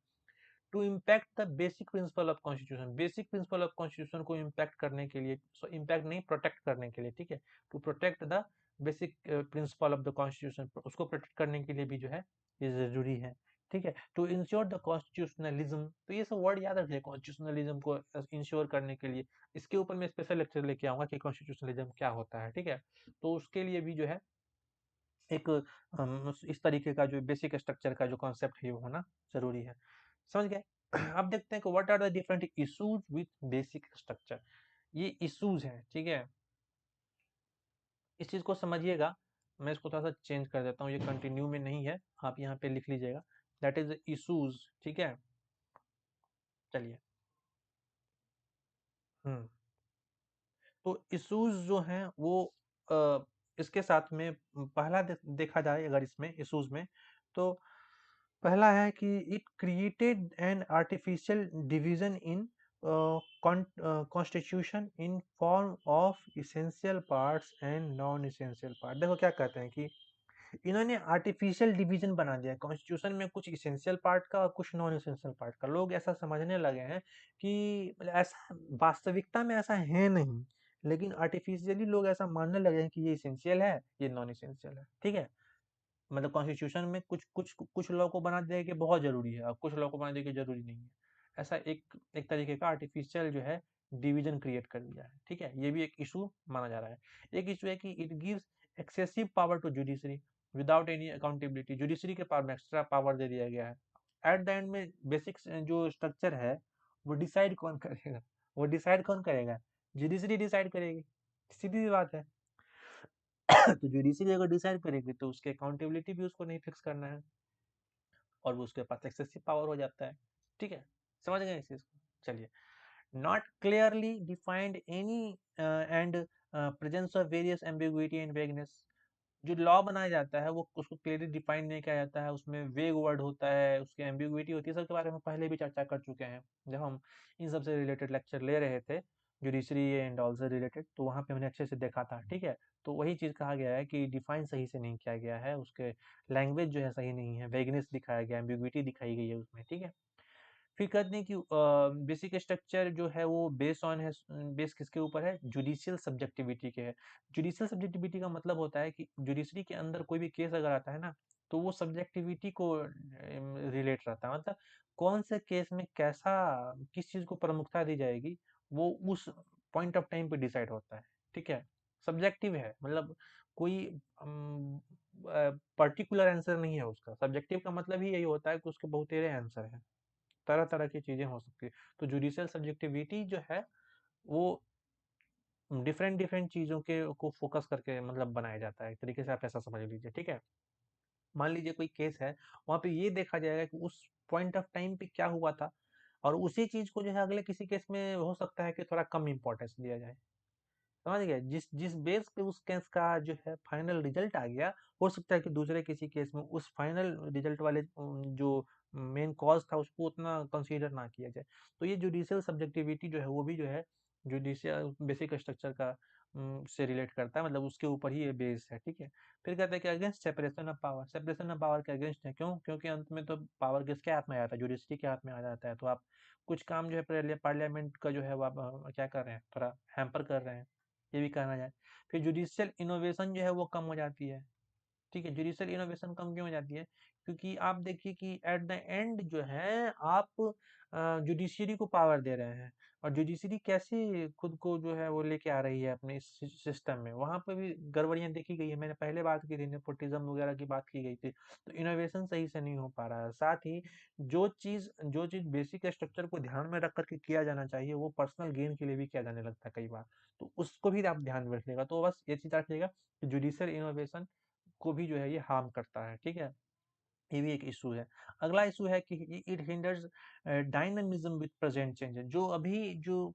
To impact the basic principle of constitution, basic principle of constitution को इम्पैक्ट करने के लिए, इम्पैक्ट नहीं, प्रोटेक्ट करने के लिए, ठीक है। To protect the basic principle of the constitution, उसको प्रोटेक्ट करने के लिए भी जो है ये जरूरी है, ठीक है। टू इंश्योर द कॉन्स्टिट्यूशनलिज्म, तो ये सब वर्ड याद रखिए, कॉन्स्टिट्यूशनलिज्म को इंश्योर करने के लिए, इसके ऊपर मैं स्पेशल लेक्चर लेके आऊंगा कि कॉन्स्टिट्यूशनलिज्म क्या होता है, ठीक है। तो उसके लिए भी जो है एक इस तरीके का जो बेसिक स्ट्रक्चर का जो कॉन्सेप्ट है वो होना जरूरी है, समझ गए। अब देखते हैं कि what are the different issues with basic structure, ये इश्यूज हैं, ठीक है। इस चीज को समझिएगा, मैं इसको थोड़ा सा चेंज कर देता हूँ, ये कंटिन्यू में नहीं है, आप यहाँ पे लिख लीजिएगा, दैट इज इश्यूज, ठीक है। चलिए, हम्म तो इश्यूज जो हैं वो इसके साथ में पहला देखा जाए अगर इसमें इश्यूज में, तो पहला है कि it created an artificial division in constitution in form of essential parts and non essential part. देखो क्या कहते हैं कि इन्होंने आर्टिफिशियल डिवीजन बना दिया कॉन्स्टिट्यूशन में, कुछ इसेंशियल पार्ट का और कुछ नॉन इसेंशियल पार्ट का। लोग ऐसा समझने लगे हैं कि मतलब ऐसा वास्तविकता में ऐसा है नहीं, लेकिन आर्टिफिशियली लोग ऐसा मानने लगे हैं कि ये इसेंशियल है, ये नॉन इसेंशियल है। ठीक है, मतलब कॉन्स्टिट्यूशन में कुछ कुछ कुछ लॉ को बना दिया कि बहुत जरूरी है और कुछ लॉ को बना दिया कि जरूरी नहीं है। ऐसा एक एक तरीके का आर्टिफिशियल जो है डिवीजन क्रिएट कर दिया है। ठीक है, ये भी एक इशू माना जा रहा है। एक इशू है कि it gives excessive power to judiciary without any accountability. Judiciary के पावर में एक्स्ट्रा पावर दे दिया गया है। एट द एंड में बेसिक जो स्ट्रक्चर है वो डिसाइड कौन करेगा? वो डिसाइड कौन करेगा? जुडिशरी डिसाइड करेगी, सीधी सी बात है। तो जुडिशरी अगर डिसाइड करेगी तो उसके अकाउंटेबिलिटी भी उसको नहीं फिक्स करना है और वो उसके पास एक्सेसिव पावर हो जाता है। ठीक है, समझ गए इस चीज को? चलिए, not clearly defined any and presence of various ambiguity and vagueness. जो लॉ बनाया जाता है वो उसको क्लियरली डिफाइन नहीं किया जाता है, उसमें वेग वर्ड होता है, उसकी एम्बिगुइटी होती है। सब के बारे में पहले भी चर्चा कर चुके हैं जब हम इन सब से रिलेटेड लेक्चर ले रहे थे, जुडिशरी एंड ऑल से रिलेटेड, तो वहाँ पे हमने अच्छे से देखा था। ठीक है, तो वही चीज़ कहा गया है कि डिफाइन सही से नहीं किया गया है, उसके लैंग्वेज जो है सही नहीं है, वेगनेस दिखाया गया, एम्बिगुइटी दिखाई गई है उसमें। ठीक है, फिर कहते हैं कि बेसिक स्ट्रक्चर जो है वो बेस ऑन है, बेस किसके ऊपर है? जुडिशियल सब्जेक्टिविटी के है। जुडिशियल सब्जेक्टिविटी का मतलब होता है कि जुडिशरी के अंदर कोई भी केस अगर आता है ना, तो वो सब्जेक्टिविटी को रिलेट रहता है। मतलब कौन से केस में कैसा, किस चीज को प्रमुखता दी जाएगी, वो उस पॉइंट ऑफ टाइम पे डिसाइड होता है। ठीक है, सब्जेक्टिव है, मतलब कोई पर्टिकुलर आंसर नहीं है उसका। सब्जेक्टिव का मतलब ही यही होता है कि उसके बहुत तेरे आंसर हैं, तरह तरह की चीजें हो सकती है। तो जुडिशियल सब्जेक्टिविटी जो है वो डिफरेंट डिफरेंट चीजों के को फोकस करके मतलब बनाया जाता है, एक तरीके से आप ऐसा समझ लीजिए। ठीक है, मान लीजिए कोई केस है, वहां पे ये देखा जाएगा कि उस पॉइंट ऑफ टाइम पे क्या हुआ था, और उसी चीज को जो है अगले किसी केस में हो सकता है कि थोड़ा कम इंपॉर्टेंस दिया जाए। समझ गए? जिस जिस बेस पे उस केस का जो है फाइनल रिजल्ट आ गया, हो सकता है कि दूसरे किसी केस में उस फाइनल रिजल्ट वाले जो मेन कॉज था उसको उतना कंसीडर ना किया जाए। तो ये जुडिशियल सब्जेक्टिविटी जो है वो भी जो है जुडिशियल बेसिक स्ट्रक्चर का से रिलेट करता है, मतलब उसके ऊपर ही ये बेस है। ठीक है, फिर कहते हैं कि against separation of power. Separation of power के अगेंस्ट है, क्यों? क्योंकि अंत में तो पावर किसके हाथ में आ जाता है? जुडिशरी के हाथ में आ जाता है। तो आप कुछ काम जो है पार्लियामेंट का जो है वो आप क्या कर रहे हैं, थोड़ा हैम्पर कर रहे हैं, ये भी कहना जाए। फिर जुडिशियल इनोवेशन जो है वो कम हो जाती है। ठीक है, जुडिशियल इनोवेशन कम क्यों हो जाती है? क्योंकि आप देखिए कि एट द एंड जो है आप जुडिशरी को पावर दे रहे हैं, और जुडिशरी कैसे खुद को जो है वो लेके आ रही है अपने इस सिस्टम में, वहां पे भी गड़बड़ियां देखी गई है। मैंने पहले बात की थी, नेपोटिज्म वगैरह की बात की गई थी। तो इनोवेशन सही से नहीं हो पा रहा है। साथ ही जो चीज बेसिक स्ट्रक्चर को ध्यान में रख करके किया जाना चाहिए, वो पर्सनल गेन के लिए भी किया जाने लगता है कई बार। तो उसको भी आप ध्यान में रखिएगा। तो बस ये चीज रखिएगा कि जुडिशियल इनोवेशन को भी जो है ये हार्म करता है। ठीक है, ये भी एक इशू है। अगला इशू है कि it hinders dynamism with present change. जो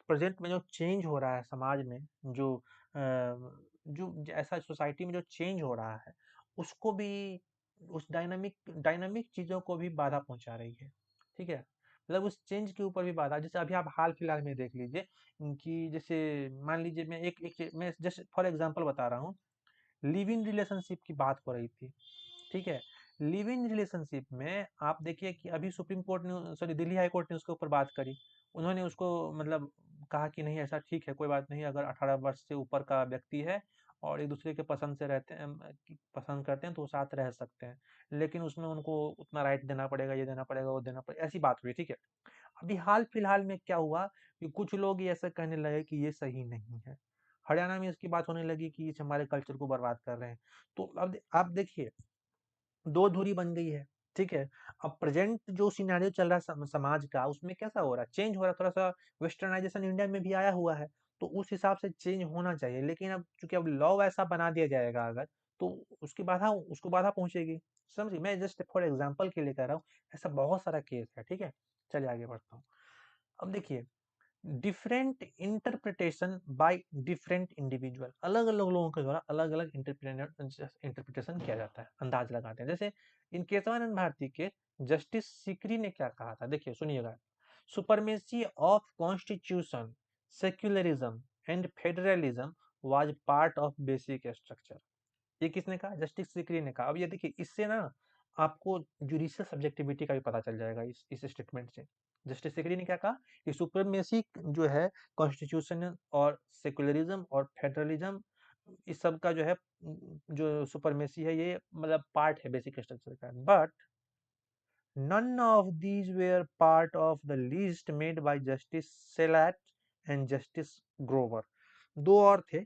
प्रेजेंट में जो चेंज हो रहा है समाज में, जो ऐसा सोसाइटी में जो चेंज हो रहा है, उसको भी, उस डायनामिक डायनामिक चीजों को भी बाधा पहुंचा रही है। ठीक है, मतलब उस चेंज के ऊपर भी बाधा। जैसे अभी आप हाल फिलहाल में देख लीजिए कि जैसे मान लीजिए मैं जैसे फॉर एग्जांपल बता रहा हूँ, लिव इन रिलेशनशिप की बात हो रही थी। ठीक है, लिव इन रिलेशनशिप में आप देखिए कि अभी सुप्रीम कोर्ट ने, सॉरी दिल्ली हाई कोर्ट ने उसके ऊपर बात करी। उन्होंने उसको मतलब कहा कि नहीं, ऐसा ठीक है, कोई बात नहीं, अगर 18 वर्ष से ऊपर का व्यक्ति है और एक दूसरे के पसंद से रहते हैं, पसंद करते हैं, तो वो साथ रह सकते हैं, लेकिन उसमें उनको उतना राइट देना पड़ेगा, ये देना पड़ेगा, वो देना पड़ेगा, ऐसी बात हुई। ठीक है, अभी हाल फिलहाल में क्या हुआ कि कुछ लोग ये ऐसा कहने लगे कि ये सही नहीं है। हरियाणा में इसकी बात होने लगी कि ये हमारे कल्चर को बर्बाद कर रहे हैं। तो अब आप देखिए, दो धुरी बन गई है। ठीक है, अब प्रेजेंट जो सिनेरियो चल रहा है समाज का, उसमें कैसा हो रहा है? चेंज हो रहा है, थोड़ा सा वेस्टर्नाइजेशन इंडिया में भी आया हुआ है। तो उस हिसाब से चेंज होना चाहिए, लेकिन अब चूंकि अब लॉ वैसा बना दिया जाएगा अगर, तो उसको बाधा पहुंचेगी। समझिए, मैं जस्ट फॉर एग्जाम्पल के लिए कह रहा हूँ, ऐसा बहुत सारा केस है। ठीक है, चलिए आगे बढ़ता हूँ। अब देखिए, different interpretation by different individual, अलग अलग लोगों के द्वारा अलग अलग इंटरप्रिटेशन किया जाता है, अंदाज लगाते हैं। जैसे इन केशवानंद भारती के जस्टिस सीकरी ने क्या कहा था, देखिए सुनिएगा। Supremacy of constitution, secularism and federalism was part of basic structure. ये किसने कहा, जस्टिस सीकरी ने कहा। अब ये देखिए, इससे ना आपको जुडिशियल सब्जेक्टिविटी का भी पता चल जाएगा इस स्टेटमेंट से। जस्टिस सीकरी ने क्या कहा कि सुपरमेसी जो है कॉन्स्टिट्यूशन और सेक्युलरिज्म और फेडरलिज्म, इस सब का जो है जो सुपरमेसी है ये मतलब पार्ट है बेसिक स्ट्रक्चर का। But none of these were part of the list made by Justice Sellat and Justice Grover। दो और थे,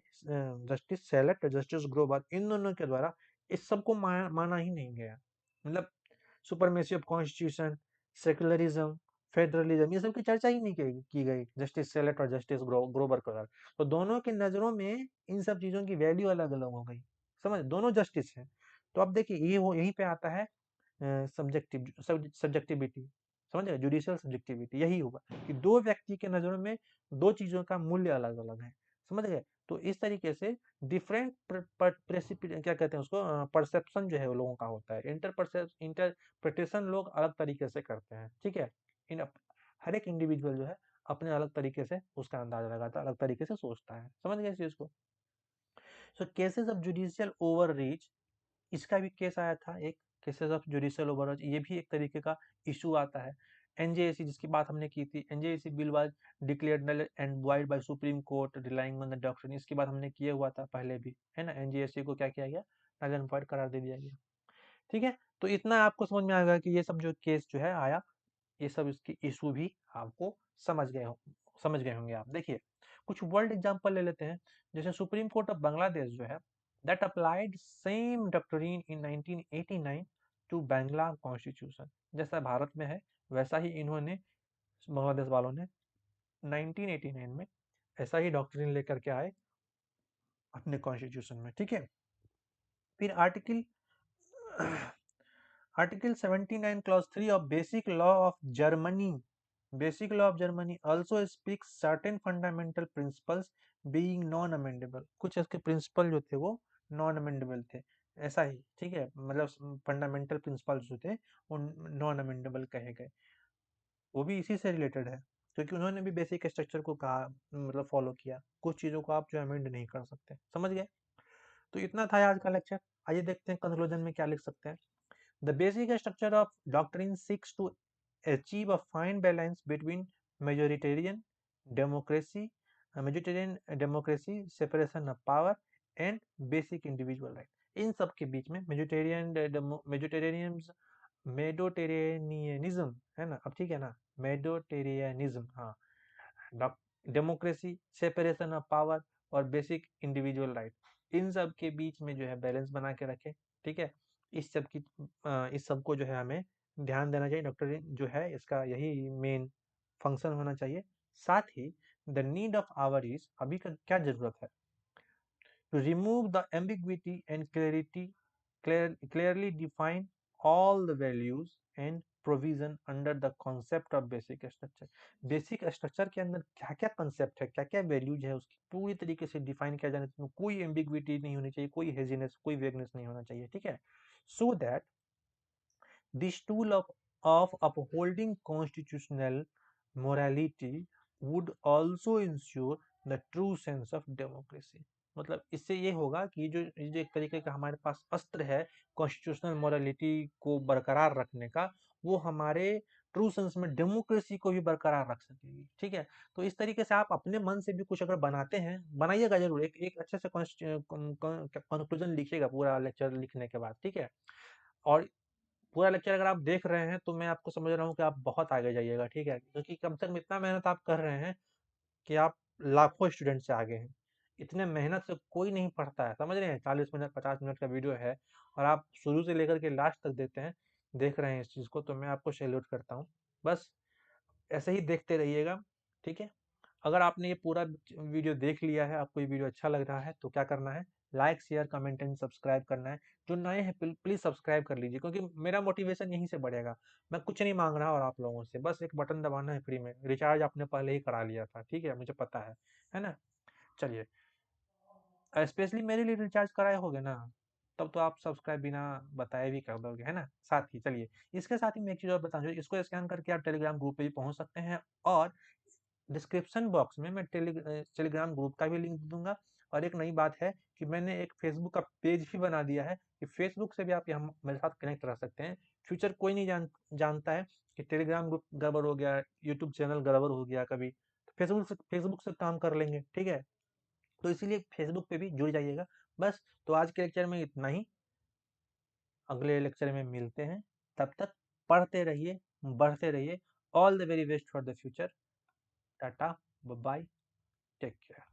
जस्टिस सेलेट और जस्टिस ग्रोवर, इन दोनों के द्वारा इस सब को माना ही नहीं गया। मतलब supremacy of constitution, secularism, federalism, ये सब की चर्चा ही नहीं की गई जस्टिस सेलेट और जस्टिस ग्रोवर के द्वारा। तो दोनों की नजरों में इन सब चीजों की वैल्यू अलग अलग हो गई, समझ, दोनों जस्टिस हैं। तो अब देखिए ये यहीं पे आता है सब्जेक्टिविटी, समझ गए, जुडिशियल सब्जेक्टिविटी यही होगा कि दो व्यक्ति के नजरों में दो चीजों का मूल्य अलग अलग है, समझ गए। तो इस तरीके से डिफरेंट क्या कहते हैं उसको, परसेप्शन जो है वो लोगों का होता है, इंटरप्रिटेशन लोग अलग तरीके से करते हैं, ठीक है। इन हर एक इंडिविजुअल जो है अपने अलग तरीके से उसका अंदाजा लगाता है, अलग तरीके से सोचता है, समझ गए इस चीज को। So cases of judicial overreach, इसका भी केस आया था एक, केसेस ऑफ जुडिशियल ओवररीच, ये भी एक तरीके का इशू आता है। एनजेएसी जिसकी बात हमने की थी, NJAC bill was declared null and void by supreme court relying on the doctrine, इसकी बात हमने किया हुआ था पहले भी, है ना। एनजेएसी को क्या किया गया, नल एंड वॉइड करार दे दिया गया, ठीक है। तो इतना आपको समझ में आ गया कि ये सब जो केस जो है आया, ये सब इसकी इशू भी आपको समझ गए होंगे आप। देखिए कुछ वर्ल्ड एग्जांपल ले लेते हैं। जैसे सुप्रीम कोर्ट ऑफ बांग्लादेश जो है, that applied same doctrine in 1989 to Bangla constitution. जैसा भारत में है वैसा ही इन्होंने, बांग्लादेश वालों ने 1989 में ऐसा ही डॉक्ट्रिन लेकर के आए अपने कॉन्स्टिट्यूशन में, ठीक है। फिर article 79 clause 3 of Basic Law of Germany, Basic Law of Germany also speaks certain fundamental principles being non-amendable। कुछ इसके प्रिंसिपल जो थे वो नॉन अमेंडेबल थे, ऐसा ही, ठीक है। मतलब फंडामेंटल प्रिंसिपल्स जो थे वो नॉन अमेंडेबल कहे गए, वो भी इसी से रिलेटेड है, क्योंकि उन्होंने भी बेसिक स्ट्रक्चर को कहा, मतलब फॉलो किया। कुछ चीजों को आप जो अमेंड नहीं कर सकते, समझ गए। तो इतना था आज का लेक्चर। आइए देखते हैं कंक्लूजन में क्या लिख सकते हैं। The basic structure of doctrine seeks to achieve a fine balance between majoritarian democracy, separation of power, and basic individual right। इन सब के बीच में मेडोटेरियनिज्म है ना, अब ठीक है ना, मेडोटेरियनिज्म, हाँ, डेमोक्रेसी, सेपरेशन ऑफ पावर और बेसिक इंडिविजुअल राइट, इन सब के बीच में जो है बैलेंस बना के रखे, ठीक है। इस सब को जो है हमें ध्यान देना चाहिए, डॉक्टर जो है इसका यही मेन फंक्शन होना चाहिए। साथ ही the need of hour is, अभी का क्या जरूरत है, to remove the ambiguity and clearly define all the values and provision under the concept of basic structure। Basic structure के अंदर क्या क्या कंसेप्ट है, क्या क्या वैल्यूज है, उसकी पूरी तरीके से डिफाइन किया जाना चाहिए, कोई एम्बिग्विटी नहीं होनी चाहिए, कोई हेजीनेस, कोई वेगनेस नहीं होना चाहिए, ठीक है। So that this tool of upholding constitutional morality would also ensure the true sense of democracy। मतलब इससे ये होगा कि जो एक तरीके का हमारे पास अस्त्र है कॉन्स्टिट्यूशनल मोरालिटी को बरकरार रखने का, वो हमारे ट्रू सेंस में डेमोक्रेसी को भी बरकरार रख सकेगी, ठीक है। तो इस तरीके से आप अपने मन से भी कुछ अगर बनाते हैं, बनाइएगा जरूर, एक अच्छे से कंक्लूजन लिखिएगा पूरा लेक्चर लिखने के बाद, ठीक है। और पूरा लेक्चर अगर आप देख रहे हैं तो मैं आपको समझ रहा हूँ कि आप बहुत आगे जाइएगा, ठीक है, क्योंकि कम से कम इतना मेहनत आप कर रहे हैं कि आप लाखों स्टूडेंट से आगे हैं। इतने मेहनत से कोई नहीं पढ़ता है, समझ रहे हैं, 40 मिनट 50 मिनट का वीडियो है और आप शुरू से लेकर के लास्ट तक देख रहे हैं इस चीज़ को, तो मैं आपको सैल्यूट करता हूँ। बस ऐसे ही देखते रहिएगा, ठीक है। अगर आपने ये पूरा वीडियो देख लिया है, आपको ये वीडियो अच्छा लग रहा है, तो क्या करना है, like share comment and subscribe करना है। जो नए हैं प्लीज़ सब्सक्राइब कर लीजिए, क्योंकि मेरा मोटिवेशन यहीं से बढ़ेगा। मैं कुछ नहीं मांग रहा और आप लोगों से, बस एक बटन दबाना है फ्री में। रिचार्ज आपने पहले ही करा लिया था, ठीक है, मुझे पता है ना। चलिए, स्पेशली मेरे लिए रिचार्ज कराए होगे ना, तब तो आप सब्सक्राइब बिना बताए भी कर दोगे, है ना। साथ ही चलिए, इसके साथ ही मैं एक चीज़ और बता दूं, इसको स्कैन करके आप टेलीग्राम ग्रुप पे भी पहुंच सकते हैं, और डिस्क्रिप्शन बॉक्स में मैं टेलीग्राम ग्रुप का भी लिंक दे दूंगा। और एक नई बात है कि मैंने एक फेसबुक का पेज भी बना दिया है, कि फेसबुक से भी आप यहाँ मेरे साथ कनेक्ट रह सकते हैं। फ्यूचर कोई नहीं जानता है कि टेलीग्राम ग्रुप गड़बड़ हो गया, यूट्यूब चैनल गड़बड़ हो गया कभी, तो फेसबुक से काम कर लेंगे, ठीक है। तो इसीलिए फेसबुक पे भी जुड़ जाइएगा। बस, तो आज के लेक्चर में इतना ही। अगले लेक्चर में मिलते हैं। तब तक पढ़ते रहिए, बढ़ते रहिए। All the very best for the future. Tata, bye, take care.